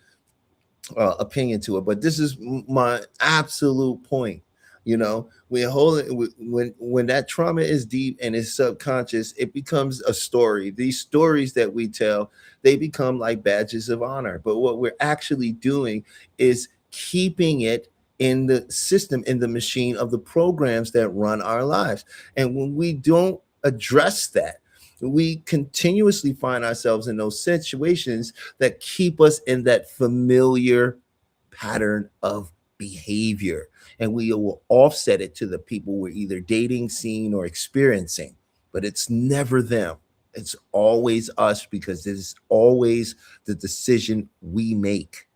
opinion to it. But this is my absolute point. You know, when that trauma is deep and it's subconscious, it becomes a story. These stories that we tell, they become like badges of honor. But what we're actually doing is keeping it in the system, in the machine of the programs that run our lives. And when we don't address that, we continuously find ourselves in those situations that keep us in that familiar pattern of behavior. And we will offset it to the people we're either dating, seeing, or experiencing. But it's never them. It's always us, because it is always the decision we make.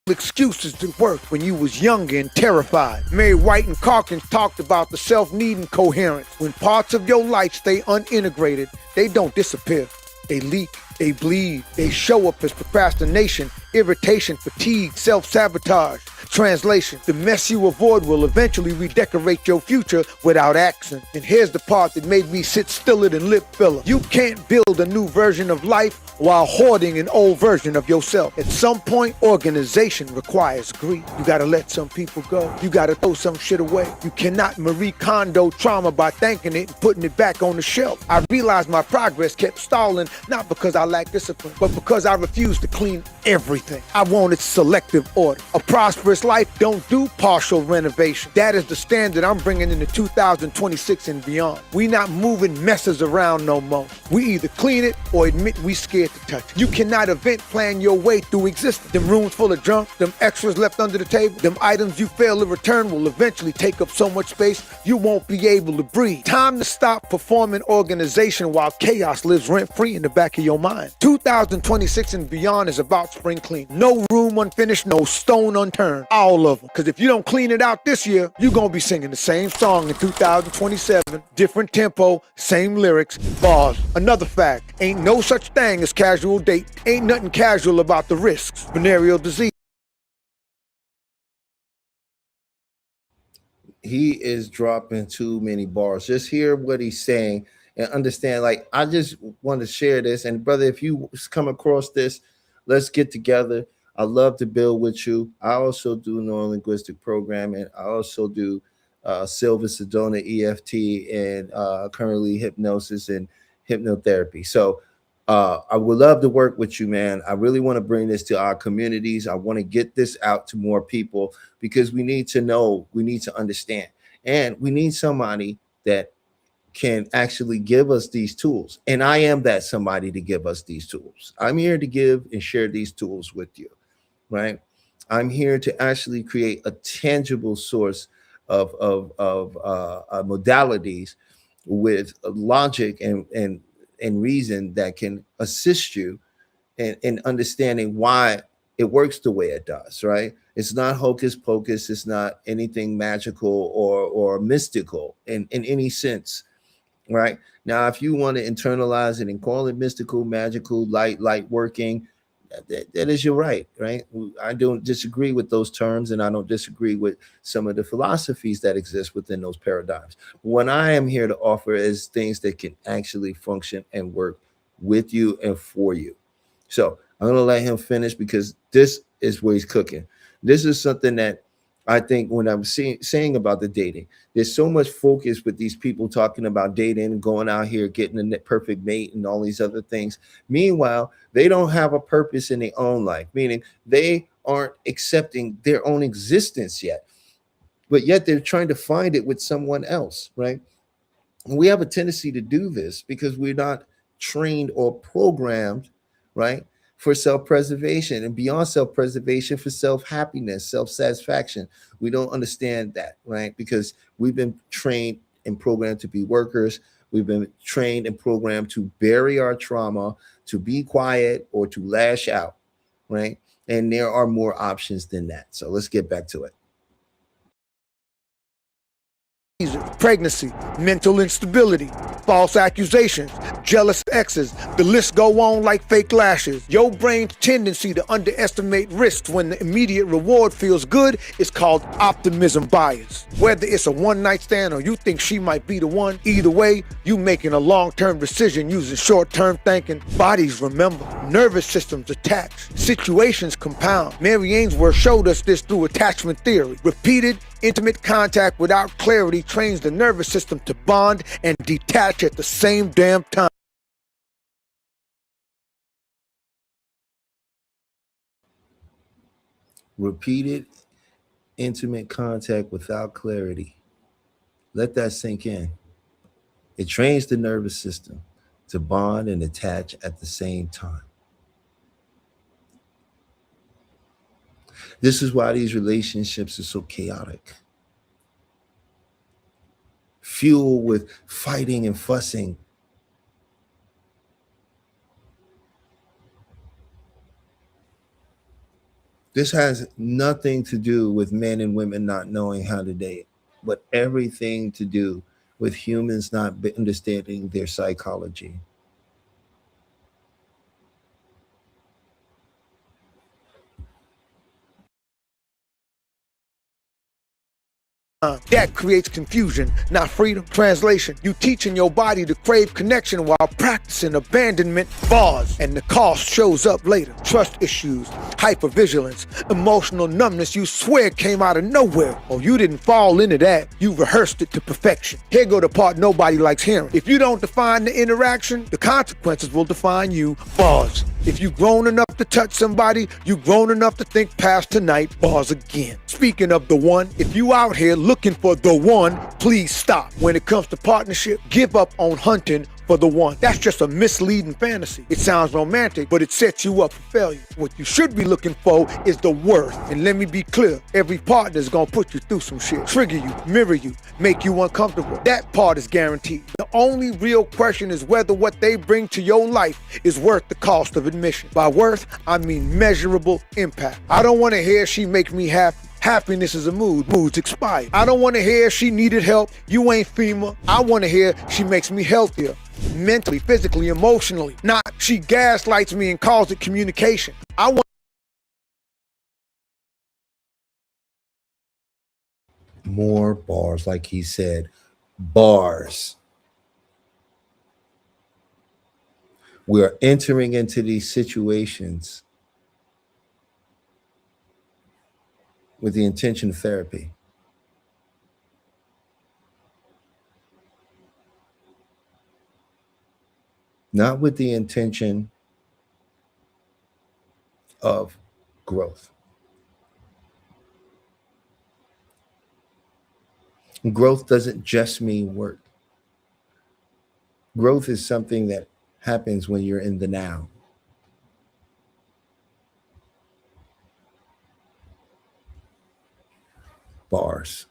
Excuses to work when you was younger and terrified. Mary White and Calkins talked about the self-needing coherence. When parts of your life stay unintegrated, they don't disappear. They leak, they bleed, they show up as procrastination, irritation, fatigue, self-sabotage. Translation: the mess you avoid will eventually redecorate your future without accent. And here's the part that made me sit stiller than lip filler. You can't build a new version of life while hoarding an old version of yourself. At some point, organization requires grief. You gotta let some people go. You gotta throw some shit away. You cannot Marie Kondo trauma by thanking it and putting it back on the shelf. I realized my progress kept stalling, not because I lacked discipline, but because I refused to clean everything. I wanted selective order. A prosperous life don't do partial renovation. That is the standard I'm bringing into 2026 and beyond. We not moving messes around no more. We either clean it or admit we scared to touch it. You cannot event plan your way through existence. Them rooms full of junk, them extras left under the table, them items you fail to return will eventually take up so much space you won't be able to breathe. Time to stop performing organization while chaos lives rent-free in the back of your mind. 2026 and beyond is about spring clean. No room unfinished, no stone unturned. All of them. Because if you don't clean it out this year, you're going to be singing the same song in 2027. Different tempo, same lyrics, bars. Another fact, ain't no such thing as casual date. Ain't nothing casual about the risks. Venereal disease. He is dropping too many bars. Just hear what he's saying and understand. Like, I just want to share this. And brother, if you come across this, let's get together. I love to build with you. I also do neurolinguistic programming. I also do Silva Sedona EFT and currently hypnosis and hypnotherapy. So I would love to work with you, man. I really want to bring this to our communities. I want to get this out to more people because we need to know, we need to understand, and we need somebody that can actually give us these tools. And I am that somebody to give us these tools. I'm here to give and share these tools with you, right? I'm here to actually create a tangible source of modalities with logic and reason that can assist you in understanding why it works the way it does, right? It's not hocus pocus. It's not anything magical or mystical in any sense, right? Now, if you want to internalize it and call it mystical, magical, light working, that is your right? I don't disagree with those terms, and I don't disagree with some of the philosophies that exist within those paradigms. What I am here to offer is things that can actually function and work with you and for you. So I'm going to let him finish because this is where he's cooking. This is something that I think when I'm saying about the dating, there's so much focus with these people talking about dating and going out here getting the perfect mate and all these other things. Meanwhile, they don't have a purpose in their own life, meaning they aren't accepting their own existence yet, but yet they're trying to find it with someone else, right? And we have a tendency to do this because we're not trained or programmed, right, for self-preservation, and beyond self-preservation, for self-happiness, self-satisfaction. We don't understand that, right? Because we've been trained and programmed to be workers. We've been trained and programmed to bury our trauma, to be quiet, or to lash out, right? And there are more options than that. So let's get back to it. Pregnancy, mental instability, false accusations, jealous exes, the list go on like fake lashes. Your brain's tendency to underestimate risks when the immediate reward feels good is called optimism bias. Whether it's a one-night stand or you think she might be the one, either way, you making a long-term decision using short-term thinking. Bodies remember, nervous systems attach, situations compound. Mary Ainsworth showed us this through attachment theory. Repeated intimate contact without clarity trains the nervous system to bond and detach at the same damn time. Repeated intimate contact without clarity. Let that sink in. It trains the nervous system to bond and attach at the same time. This is why these relationships are so chaotic, fueled with fighting and fussing. This has nothing to do with men and women not knowing how to date, but everything to do with humans not understanding their psychology. That creates confusion, not freedom. Translation, you teaching your body to crave connection while practicing abandonment, bars, and the cost shows up later. Trust issues, hypervigilance, emotional numbness you swear came out of nowhere. Oh, you didn't fall into that. You rehearsed it to perfection. Here go the part nobody likes hearing. If you don't define the interaction, the consequences will define you. Bars. If you grown enough to touch somebody, you grown enough to think past tonight. Bars again. Speaking of the one, if you out here looking for the one, please stop. When it comes to partnership, give up on hunting for the one. That's just a misleading fantasy. It sounds romantic, but it sets you up for failure. What you should be looking for is the worth. And let me be clear, every partner is gonna put you through some shit. Trigger you, mirror you, make you uncomfortable. That part is guaranteed. The only real question is whether what they bring to your life is worth the cost of admission. By worth, I mean measurable impact. I don't wanna hear she make me happy. Happiness is a mood. Moods expire. I don't want to hear she needed help. You ain't FEMA. I want to hear she makes me healthier. Mentally, physically, emotionally. Not she gaslights me and calls it communication. I want more bars, like he said, bars. We are entering into these situations with the intention of therapy. Not with the intention of growth. And growth doesn't just mean work. Growth is something that happens when you're in the now. Bars.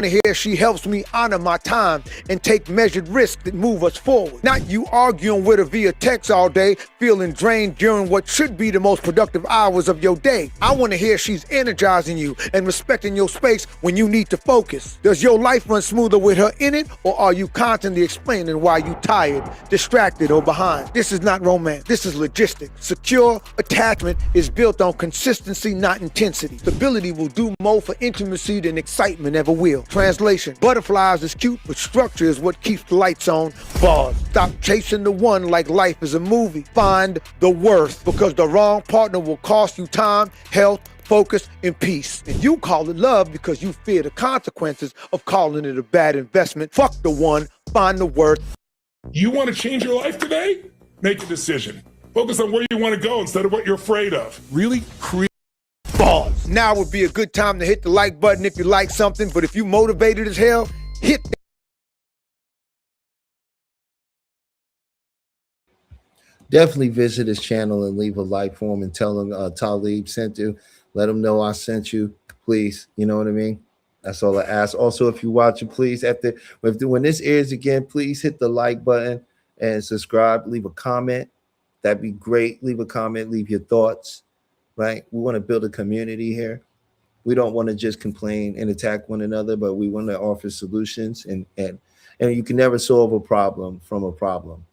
to hear she helps me honor my time and take measured risks that move us forward. Not you arguing with her via text all day, feeling drained during what should be the most productive hours of your day. I want to hear she's energizing you and respecting your space when you need to focus. Does your life run smoother with her in it, or are you constantly explaining why you tired, distracted, or behind? This is not romance. This is logistics. Secure attachment is built on consistency, not intensity. Stability will do more for intimacy than excitement ever will. Translation, butterflies is cute, but structure is what keeps the lights on. Bars. Stop chasing the one like life is a movie. Find the worth, because the wrong partner will cost you time, health, focus, and peace. And you call it love because you fear the consequences of calling it a bad investment. Fuck the one, find the worth. You want to change your life today? Make a decision. Focus on where you want to go instead of what you're afraid of. Really create Balls. Now would be a good time to hit the like button if you like something, but if you motivated as hell, hit the Definitely visit his channel and leave a like for him and tell him Talib sent you. Let him know I sent you, please. You know what I mean? That's all I ask. Also, if you watch it, please, when this airs again, please hit the like button and subscribe. Leave a comment. That'd be great. Leave a comment. Leave your thoughts, right? We want to build a community here. We don't want to just complain and attack one another, but we want to offer solutions. And you can never solve a problem from a problem.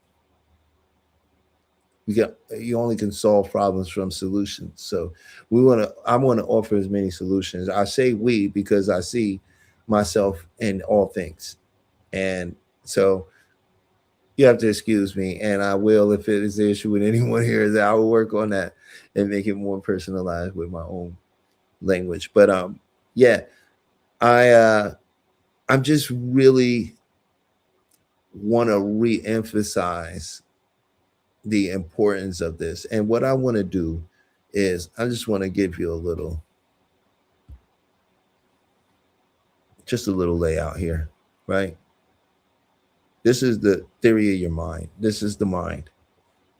You only can solve problems from solutions. So I want to offer as many solutions. I say we because I see myself in all things. And so you have to excuse me, and I will, if it is the issue with anyone here, that I will work on that and make it more personalized with my own language. But yeah, I'm just really want to re-emphasize the importance of this. And what I want to do is I just want to give you just a little layout here, right? This is the theory of your mind. This is the mind,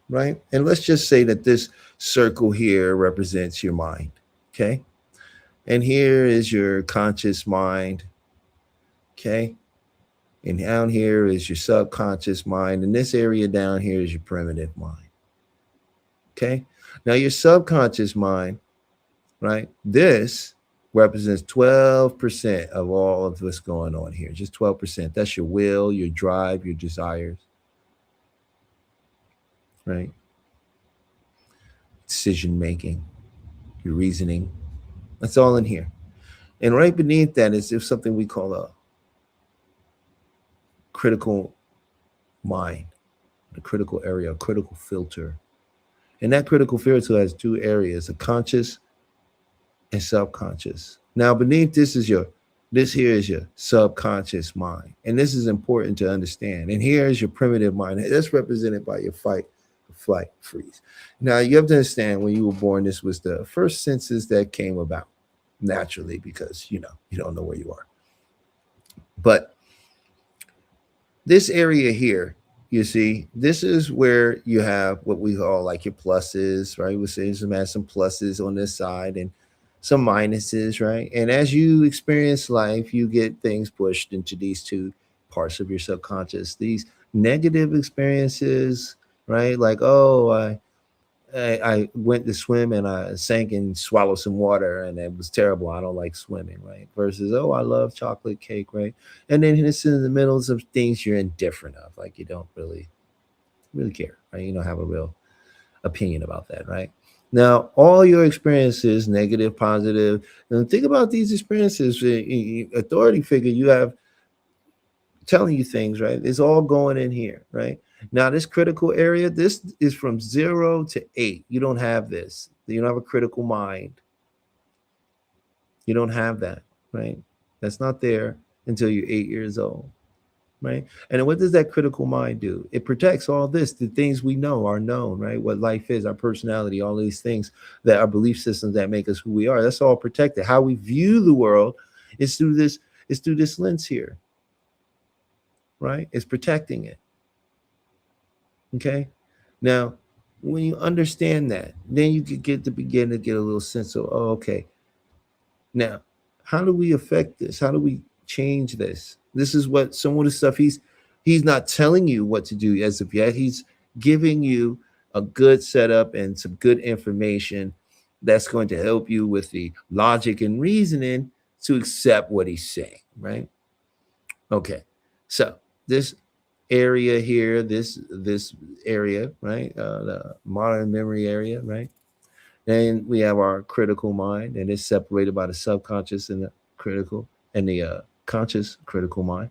right? And let's just say that this circle here represents your mind, okay? And here is your conscious mind, okay? And down here is your subconscious mind. And this area down here is your primitive mind. Okay. Now your subconscious mind, right? This represents 12% of all of what's going on here. Just 12%. That's your will, your drive, your desires. Right? Decision making, your reasoning. That's all in here. And right beneath that is something we call a critical mind, a critical area, a critical filter. And that critical filter has two areas, a conscious and subconscious. Now beneath this here is your subconscious mind. And this is important to understand. And here is your primitive mind. That's represented by your fight, flight, freeze. Now you have to understand, when you were born, this was the first senses that came about naturally, because you don't know where you are. But this area here, you see, this is where you have what we call like your pluses, right? We say some has some pluses on this side and some minuses, right? And as you experience life, you get things pushed into these two parts of your subconscious. These negative experiences, right? Like, oh, I went to swim and I sank and swallowed some water and it was terrible. I don't like swimming, right? Versus, oh, I love chocolate cake, right? And then it's in the middle of things you're indifferent of, like you don't really care, right? You don't have a real opinion about that, right? Now, all your experiences, negative, positive, and think about these experiences. Authority figure you have telling you things, right? It's all going in here, right? Now, this critical area, this is from 0 to 8. You don't have this. You don't have a critical mind. You don't have that, right? That's not there until you're 8 years old, right? And what does that critical mind do? It protects all this, the things we know are known, right? What life is, our personality, all these things that our belief systems that make us who we are. That's all protected. How we view the world is through this lens here, right? It's protecting it. Okay. Now, when you understand that, then you could begin to get a little sense of, oh, okay. Now, how do we affect this? How do we change this? This is what some of the stuff he's not telling you what to do as of yet. He's giving you a good setup and some good information that's going to help you with the logic and reasoning to accept what he's saying, right? Okay. So this area here, this area, right? The modern memory area, right? And we have our critical mind, and it's separated by the subconscious and the critical and the subconscious critical mind.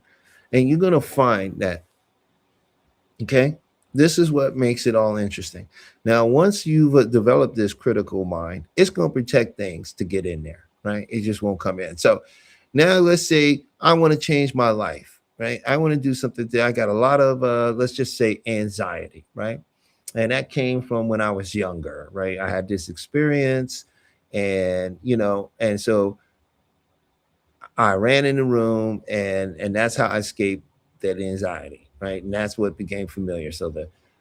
And you're going to find that, okay, this is what makes it all interesting. Now, once you've developed this critical mind, it's going to protect things to get in there, right? It just won't come in. So now let's say I want to change my life, right? I want to do something that I got a lot of, let's just say anxiety, right? And that came from when I was younger, right? I had this experience and, and so I ran in the room and that's how I escaped that anxiety, right? And that's what became familiar. So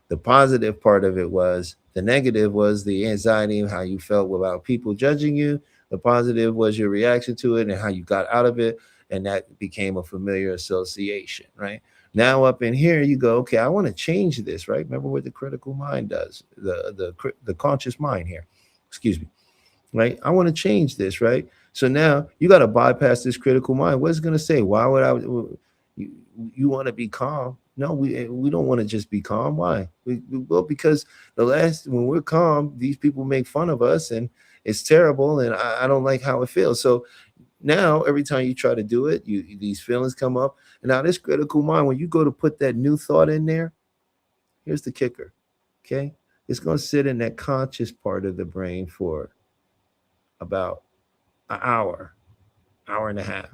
the positive part of it was the negative was the anxiety and how you felt about people judging you. The positive was your reaction to it and how you got out of it. And that became a familiar association, right? Now up in here, you go, okay, I want to change this, right? Remember what the critical mind does, the conscious mind here, excuse me, right? I want to change this, right? So now you got to bypass this critical mind. What's it going to say? Why would I? You want to be calm? No, we don't want to just be calm. Why? Well, because when we're calm, these people make fun of us, and it's terrible, and I don't like how it feels. So now every time you try to do it, these feelings come up. And now this critical mind, when you go to put that new thought in there, here's the kicker. Okay, it's going to sit in that conscious part of the brain for about an hour and a half.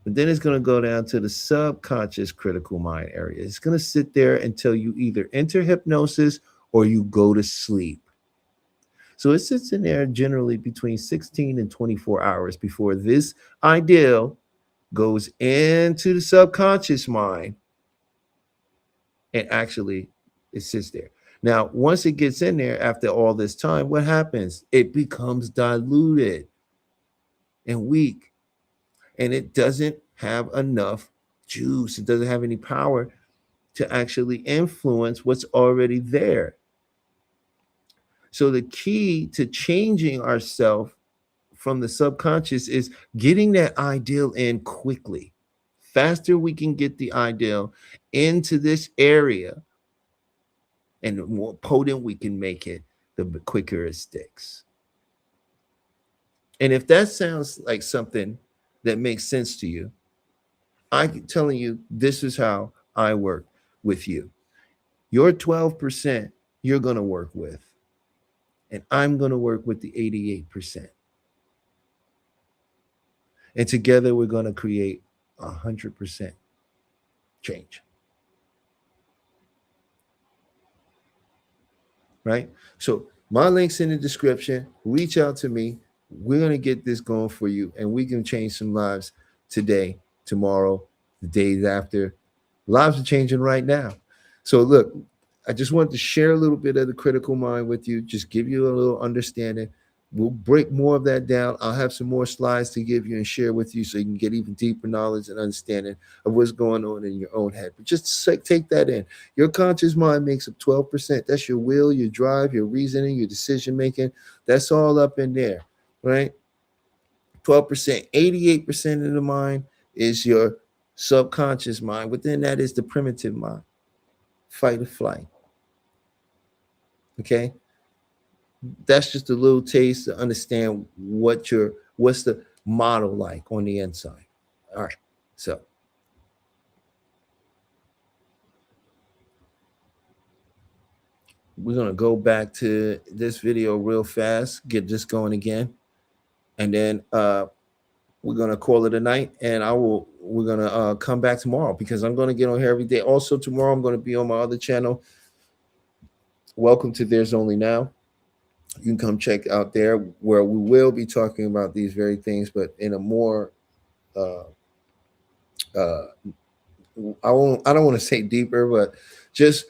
But then it's going to go down to the subconscious critical mind area. It's going to sit there until you either enter hypnosis or you go to sleep. So it sits in there generally between 16 and 24 hours before this ideal goes into the subconscious mind and actually it sits there. Now, once it gets in there after all this time, what happens? It becomes diluted and weak. And it doesn't have enough juice. It doesn't have any power to actually influence what's already there. So the key to changing ourselves from the subconscious is getting that ideal in quickly. Faster we can get the ideal into this area and the more potent we can make it, the quicker it sticks. And if that sounds like something that makes sense to you, I'm telling you, this is how I work with you. Your 12% you're going to work with, and I'm going to work with the 88%. And together we're going to create 100% change. Right? So my link's in the description. Reach out to me. We're going to get this going for you, and we can change some lives today, tomorrow, the days after. Lives are changing right now. So look, I just wanted to share a little bit of the critical mind with you, just give you a little understanding. We'll break more of that down. I'll have some more slides to give you and share with you so you can get even deeper knowledge and understanding of what's going on in your own head. But just take that in. Your conscious mind makes up 12%. That's your will, your drive, your reasoning, your decision making. That's all up in there, right? 12%, 88% of the mind is your subconscious mind. Within that is the primitive mind, fight or flight. Okay? That's just a little taste to understand what's the model like on the inside. All right. So we're going to go back to this video real fast, get this going again. And then we're going to call it a night, and we're going to come back tomorrow because I'm going to get on here every day. Also tomorrow I'm going to be on my other channel. Welcome to There's Only Now. You can come check out there where we will be talking about these very things, but in a more I don't want to say deeper, but just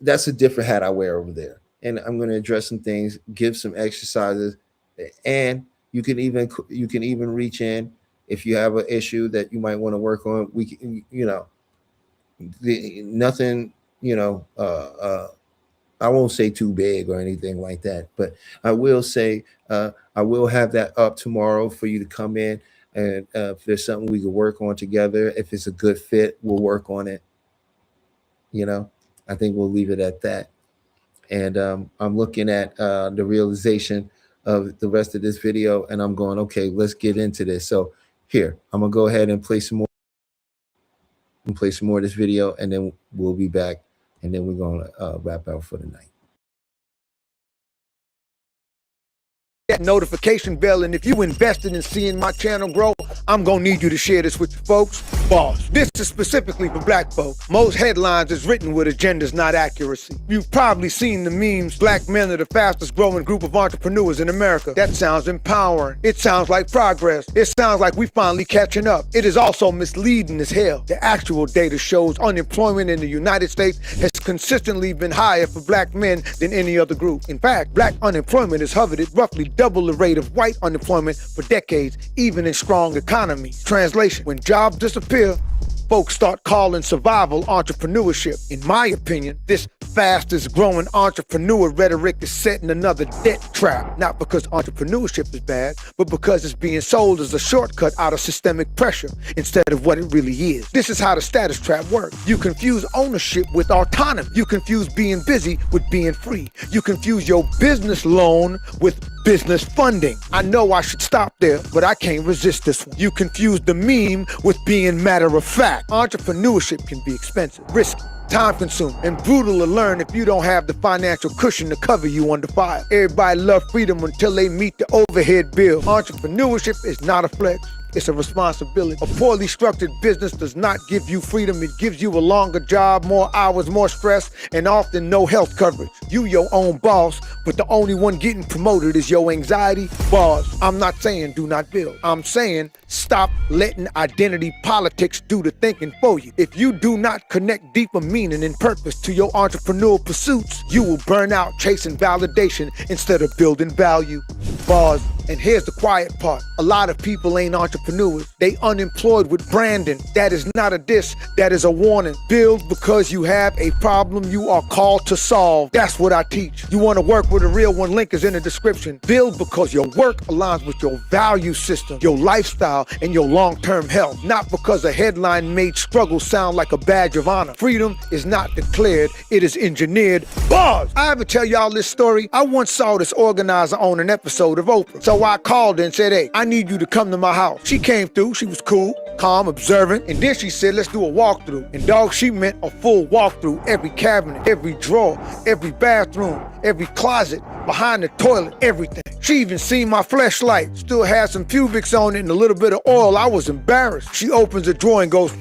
that's a different hat I wear over there. And I'm going to address some things, give some exercises, and you can even reach in if you have an issue that you might want to work on. We can, nothing, I won't say too big or anything like that, but I will say I will have that up tomorrow for you to come in, and if there's something we can work on together, if it's a good fit, we'll work on it. I think we'll leave it at that. And I'm looking at the realization of the rest of this video, and I'm going, okay, let's get into this. So Here, I'm gonna go ahead and play some more of this video, and then we'll be back, and then we're gonna wrap out for the night. That notification bell, and if you invested in seeing my channel grow, I'm gonna need you to share this with your folks. Boss, this is specifically for black folk. Most headlines is written with agendas, not accuracy. You've probably seen the memes, black men are the fastest growing group of entrepreneurs in America. That sounds empowering. It sounds like progress. It sounds like we finally catching up. It is also misleading as hell. The actual data shows unemployment in the United States has consistently been higher for black men than any other group. In fact, black unemployment has hovered at roughly double the rate of white unemployment for decades, even in strong economies. Translation: when jobs disappear, folks start calling survival entrepreneurship. In my opinion, this fastest growing entrepreneur rhetoric is setting another debt trap. Not because entrepreneurship is bad, but because it's being sold as a shortcut out of systemic pressure instead of what it really is. This is how the status trap works. You confuse ownership with autonomy. You confuse being busy with being free. You confuse your business loan with business funding. I know I should stop there, but I can't resist this one. You confuse the meme with being matter of fact. Entrepreneurship can be expensive, risky, time-consuming, and brutal to learn if you don't have the financial cushion to cover you under fire. Everybody loves freedom until they meet the overhead bill. Entrepreneurship is not a flex. It's a responsibility. A poorly structured business does not give you freedom. It gives you a longer job, more hours, more stress, and often no health coverage. You your own boss, but the only one getting promoted is your anxiety. Boss, I'm not saying do not build. I'm saying stop letting identity politics do the thinking for you. If you do not connect deeper meaning and purpose to your entrepreneurial pursuits, you will burn out chasing validation instead of building value. Boss, and here's the quiet part. A lot of people ain't entrepreneurs. They unemployed with branding. That is not a diss, that is a warning. Build because you have a problem you are called to solve. That's what I teach. You want to work with a real one, link is in the description. Build because your work aligns with your value system, your lifestyle, and your long-term health. Not because a headline made struggle sound like a badge of honor. Freedom is not declared, it is engineered. Bars! I ever tell y'all this story? I once saw this organizer on an episode of Oprah. So I called her and said, hey, I need you to come to my house. She came through, she was cool, calm, observant, and then she said, let's do a walkthrough. And dog, she meant a full walkthrough. Every cabinet, every drawer, every bathroom, every closet, behind the toilet, everything. She even seen my fleshlight. Still had some pubics on it and a little bit of oil. I was embarrassed. She opens the drawer and goes,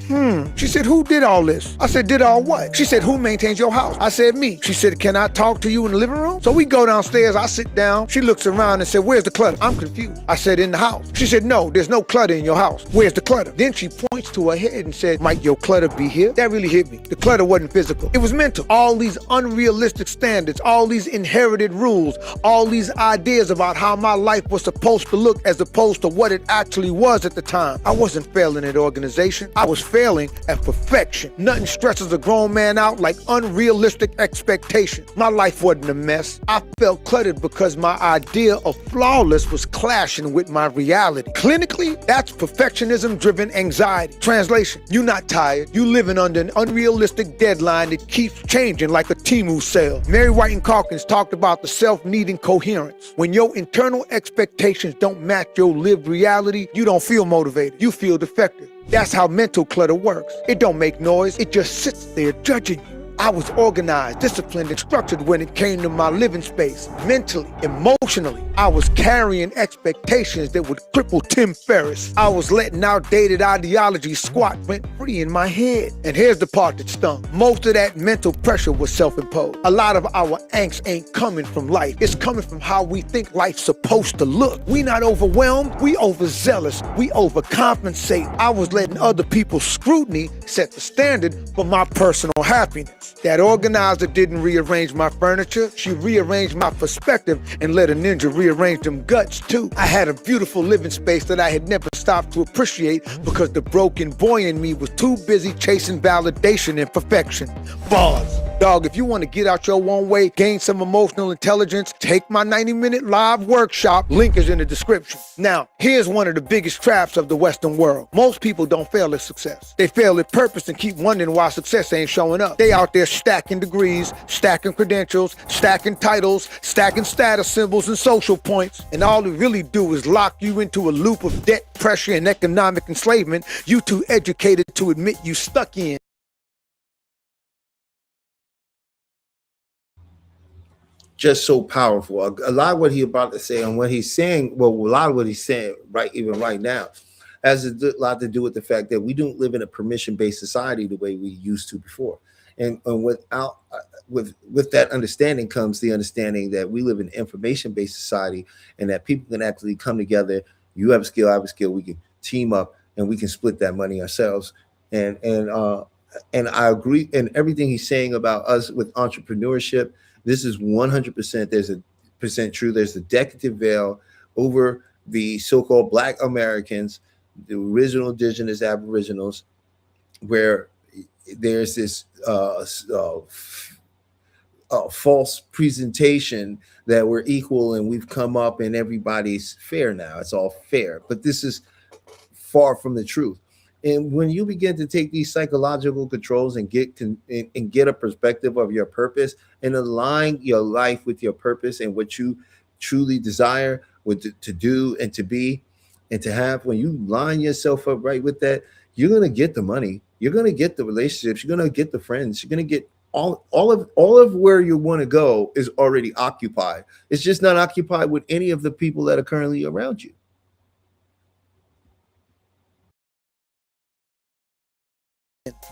She said, who did all this? I said, did all what? She said, who maintains your house? I said, me. She said, can I talk to you in the living room? So we go downstairs, I sit down. She looks around and said, where's the clutter? I'm confused. I said, in the house. She said, no, there's no clutter in your house. Where's the clutter? Then she points to her head and said, might your clutter be here? That really hit me. The clutter wasn't physical. It was mental. All these unrealistic standards, all these inherited rules, all these ideas about how my life was supposed to look as opposed to what it actually was at the time. I wasn't failing at organization. I was failing at perfection. Nothing stresses a grown man out like unrealistic expectations. My life wasn't a mess. I felt cluttered because my idea of flawless was clashing with my reality. Clinically, that's perfectionism-driven anxiety. Translation, you're not tired. You living under an unrealistic deadline that keeps changing like a Temu sale. Mary White and Calkins talked about the self-needing coherence. When your internal expectations don't match your lived reality, you don't feel motivated. You feel defective. That's how mental clutter works. It don't make noise. It just sits there judging you. I was organized, disciplined, and structured when it came to my living space. Mentally, emotionally, I was carrying expectations that would cripple Tim Ferriss. I was letting outdated ideologies squat rent-free in my head. And here's the part that stung. Most of that mental pressure was self-imposed. A lot of our angst ain't coming from life. It's coming from how we think life's supposed to look. We not overwhelmed, we overzealous, we overcompensate. I was letting other people's scrutiny set the standard for my personal happiness. That organizer didn't rearrange my furniture. She rearranged my perspective and let a ninja rearrange them guts too. I had a beautiful living space that I had never stopped to appreciate because the broken boy in me was too busy chasing validation and perfection. Bars. Dog, if you want to get out your own way, gain some emotional intelligence, take my 90-minute live workshop. Link is in the description. Now, here's one of the biggest traps of the Western world. Most people don't fail at success. They fail at purpose and keep wondering why success ain't showing up. They out there stacking degrees, stacking credentials, stacking titles, stacking status symbols and social points. And all it really do is lock you into a loop of debt, pressure, and economic enslavement you too educated to admit you stuck in. Just so powerful. A lot of what he's about to say and what he's saying, well, a lot of what he's saying even right now has a lot to do with the fact that we don't live in a permission-based society the way we used to before. And without with that understanding comes the understanding that we live in an information-based society and that people can actually come together. You have a skill, I have a skill, we can team up and we can split that money ourselves. And I agree in everything he's saying about us with entrepreneurship. This is 100%. There's a percent true. There's a decorative veil over the so-called Black Americans, the original indigenous aboriginals, where there's this false presentation that we're equal and we've come up and everybody's fair now. It's all fair, but this is far from the truth. And when you begin to take these psychological controls and get a perspective of your purpose and align your life with your purpose and what you truly desire to do and to be and to have, when you line yourself up right with that, you're going to get the money. You're going to get the relationships. You're going to get the friends. You're going to get all of where you want to go is already occupied. It's just not occupied with any of the people that are currently around you.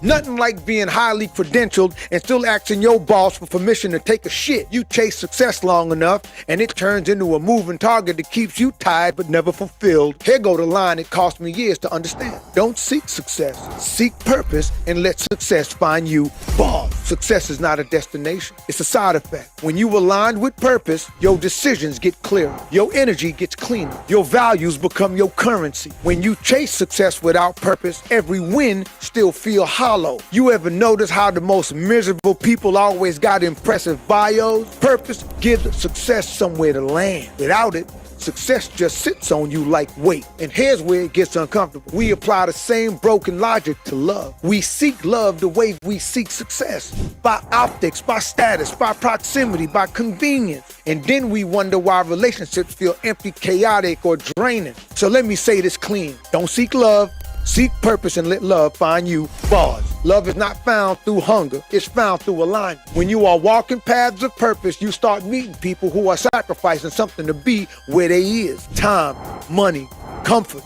Nothing like being highly credentialed and still asking your boss for permission to take a shit. You chase success long enough and it turns into a moving target that keeps you tired but never fulfilled. Here go the line it cost me years to understand. Don't seek success, seek purpose and let success find you. Boss. Success is not a destination, it's a side effect. When you align with purpose, your decisions get clearer, your energy gets cleaner, your values become your currency. When you chase success without purpose, every win still feels hollow. You ever notice how the most miserable people always got impressive bios? Purpose gives success somewhere to land. Without it, success just sits on you like weight. And here's where it gets uncomfortable. We apply the same broken logic to love. We seek love the way we seek success. By optics, by status, by proximity, by convenience. And then we wonder why relationships feel empty, chaotic, or draining. So let me say this clean. Don't seek love. Seek purpose and let love find you. Bars. Love is not found through hunger. It's found through alignment. When you are walking paths of purpose, you start meeting people who are sacrificing something to be where they is. Time, money, comfort.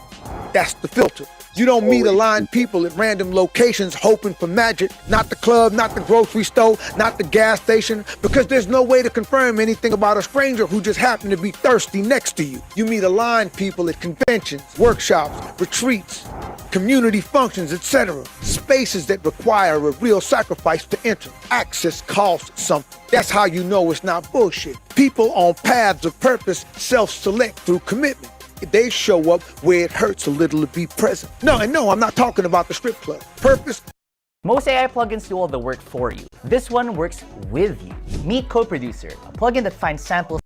That's the filter. You don't meet aligned people at random locations hoping for magic. Not the club, not the grocery store, not the gas station, because there's no way to confirm anything about a stranger who just happened to be thirsty next to you. You meet aligned people at conventions, workshops, retreats, community functions, etc. Spaces that require a real sacrifice to enter. Access costs something. That's how you know it's not bullshit. People on paths of purpose self-select through commitment. They show up where it hurts a little to be present. No, I'm not talking about the strip club. Purpose. Most AI plugins do all the work for you. This one works with you. Meet CoProducer, a plugin that finds samples.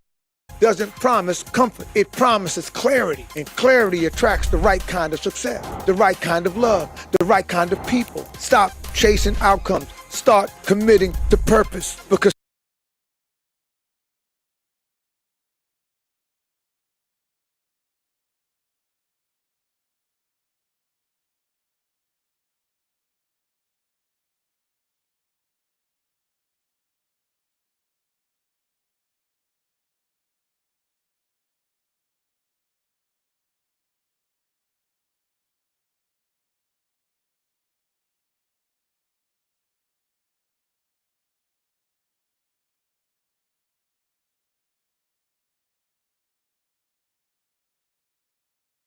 Doesn't promise comfort, it promises clarity. And clarity attracts the right kind of success, the right kind of love, the right kind of people. Stop chasing outcomes. Start committing to purpose, because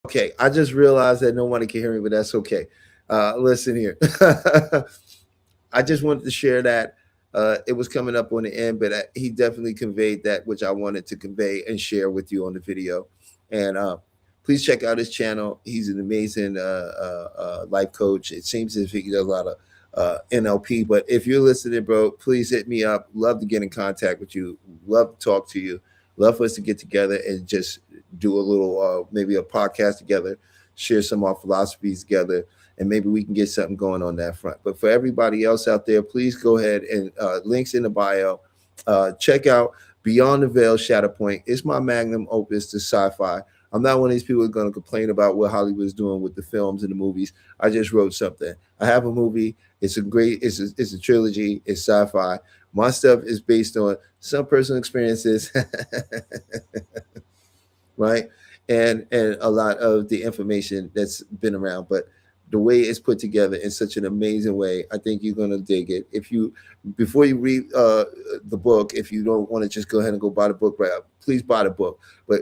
Okay, I just realized that nobody can hear me, but that's okay. Listen here. I just wanted to share that. It was coming up on the end, but he definitely conveyed that which I wanted to convey and share with you on the video. And please check out his channel. He's an amazing life coach. It seems as if he does a lot of NLP. But if you're listening, bro, please hit me up. Love to get in contact with you. Love to talk to you. Love for us to get together and just do a little, maybe a podcast together, share some of our philosophies together, and maybe we can get something going on that front. But for everybody else out there, please go ahead and links in the bio. Check out Beyond the Veil Shatterpoint. It's my magnum opus to sci-fi. I'm not one of these people who are going to complain about what Hollywood is doing with the films and the movies. I just wrote something. I have a movie. It's a trilogy. It's sci-fi. My stuff is based on some personal experiences, right? And a lot of the information that's been around. But the way it's put together in such an amazing way, I think you're going to dig it. Before you read the book, if you don't want to just go ahead and go buy the book right up, please buy the book. But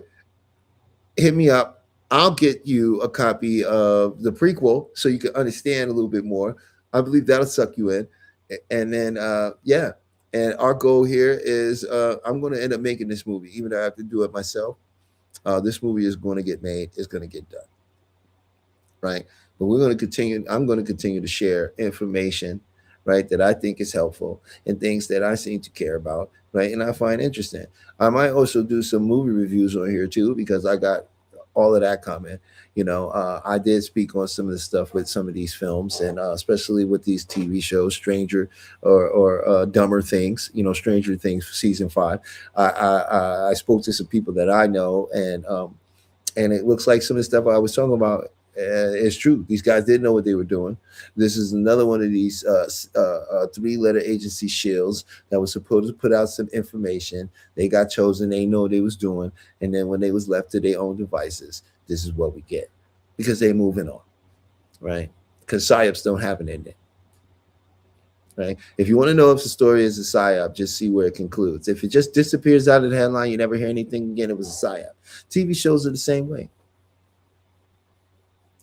hit me up. I'll get you a copy of the prequel so you can understand a little bit more. I believe that'll suck you in. And then, yeah. And our goal here is I'm going to end up making this movie, even though I have to do it myself. This movie is going to get made. It's going to get done. Right. But we're going to continue. I'm going to continue to share information, right, that I think is helpful and things that I seem to care about, right, and I find interesting. I might also do some movie reviews on here too, because I got all of that coming. I did speak on some of the stuff with some of these films, and especially with these TV shows, Stranger or Dumber Things, Stranger Things season 5. I spoke to some people that I know, and it looks like some of the stuff I was talking about is true. These guys didn't know what they were doing. This is another one of these 3-letter agency shills that was supposed to put out some information. They got chosen. They know what they was doing. And then when they was left to their own devices, this is what we get, because they're moving on, right? Because psyops don't happen in there, right? If you want to know if the story is a psyop, just see where it concludes. If it just disappears out of the headline, you never hear anything again, it was a psyop. TV shows are the same way.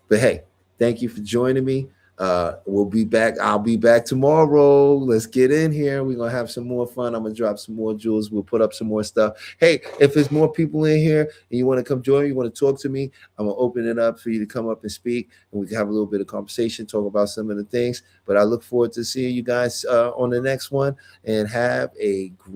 But hey, thank you for joining me. We'll be back. I'll be back tomorrow. Let's get in here. We're going to have some more fun. I'm going to drop some more jewels. We'll put up some more stuff. Hey, if there's more people in here and you want to come join me, you want to talk to me, I'm going to open it up for you to come up and speak, and we can have a little bit of conversation, talk about some of the things. But I look forward to seeing you guys on the next one, and have a great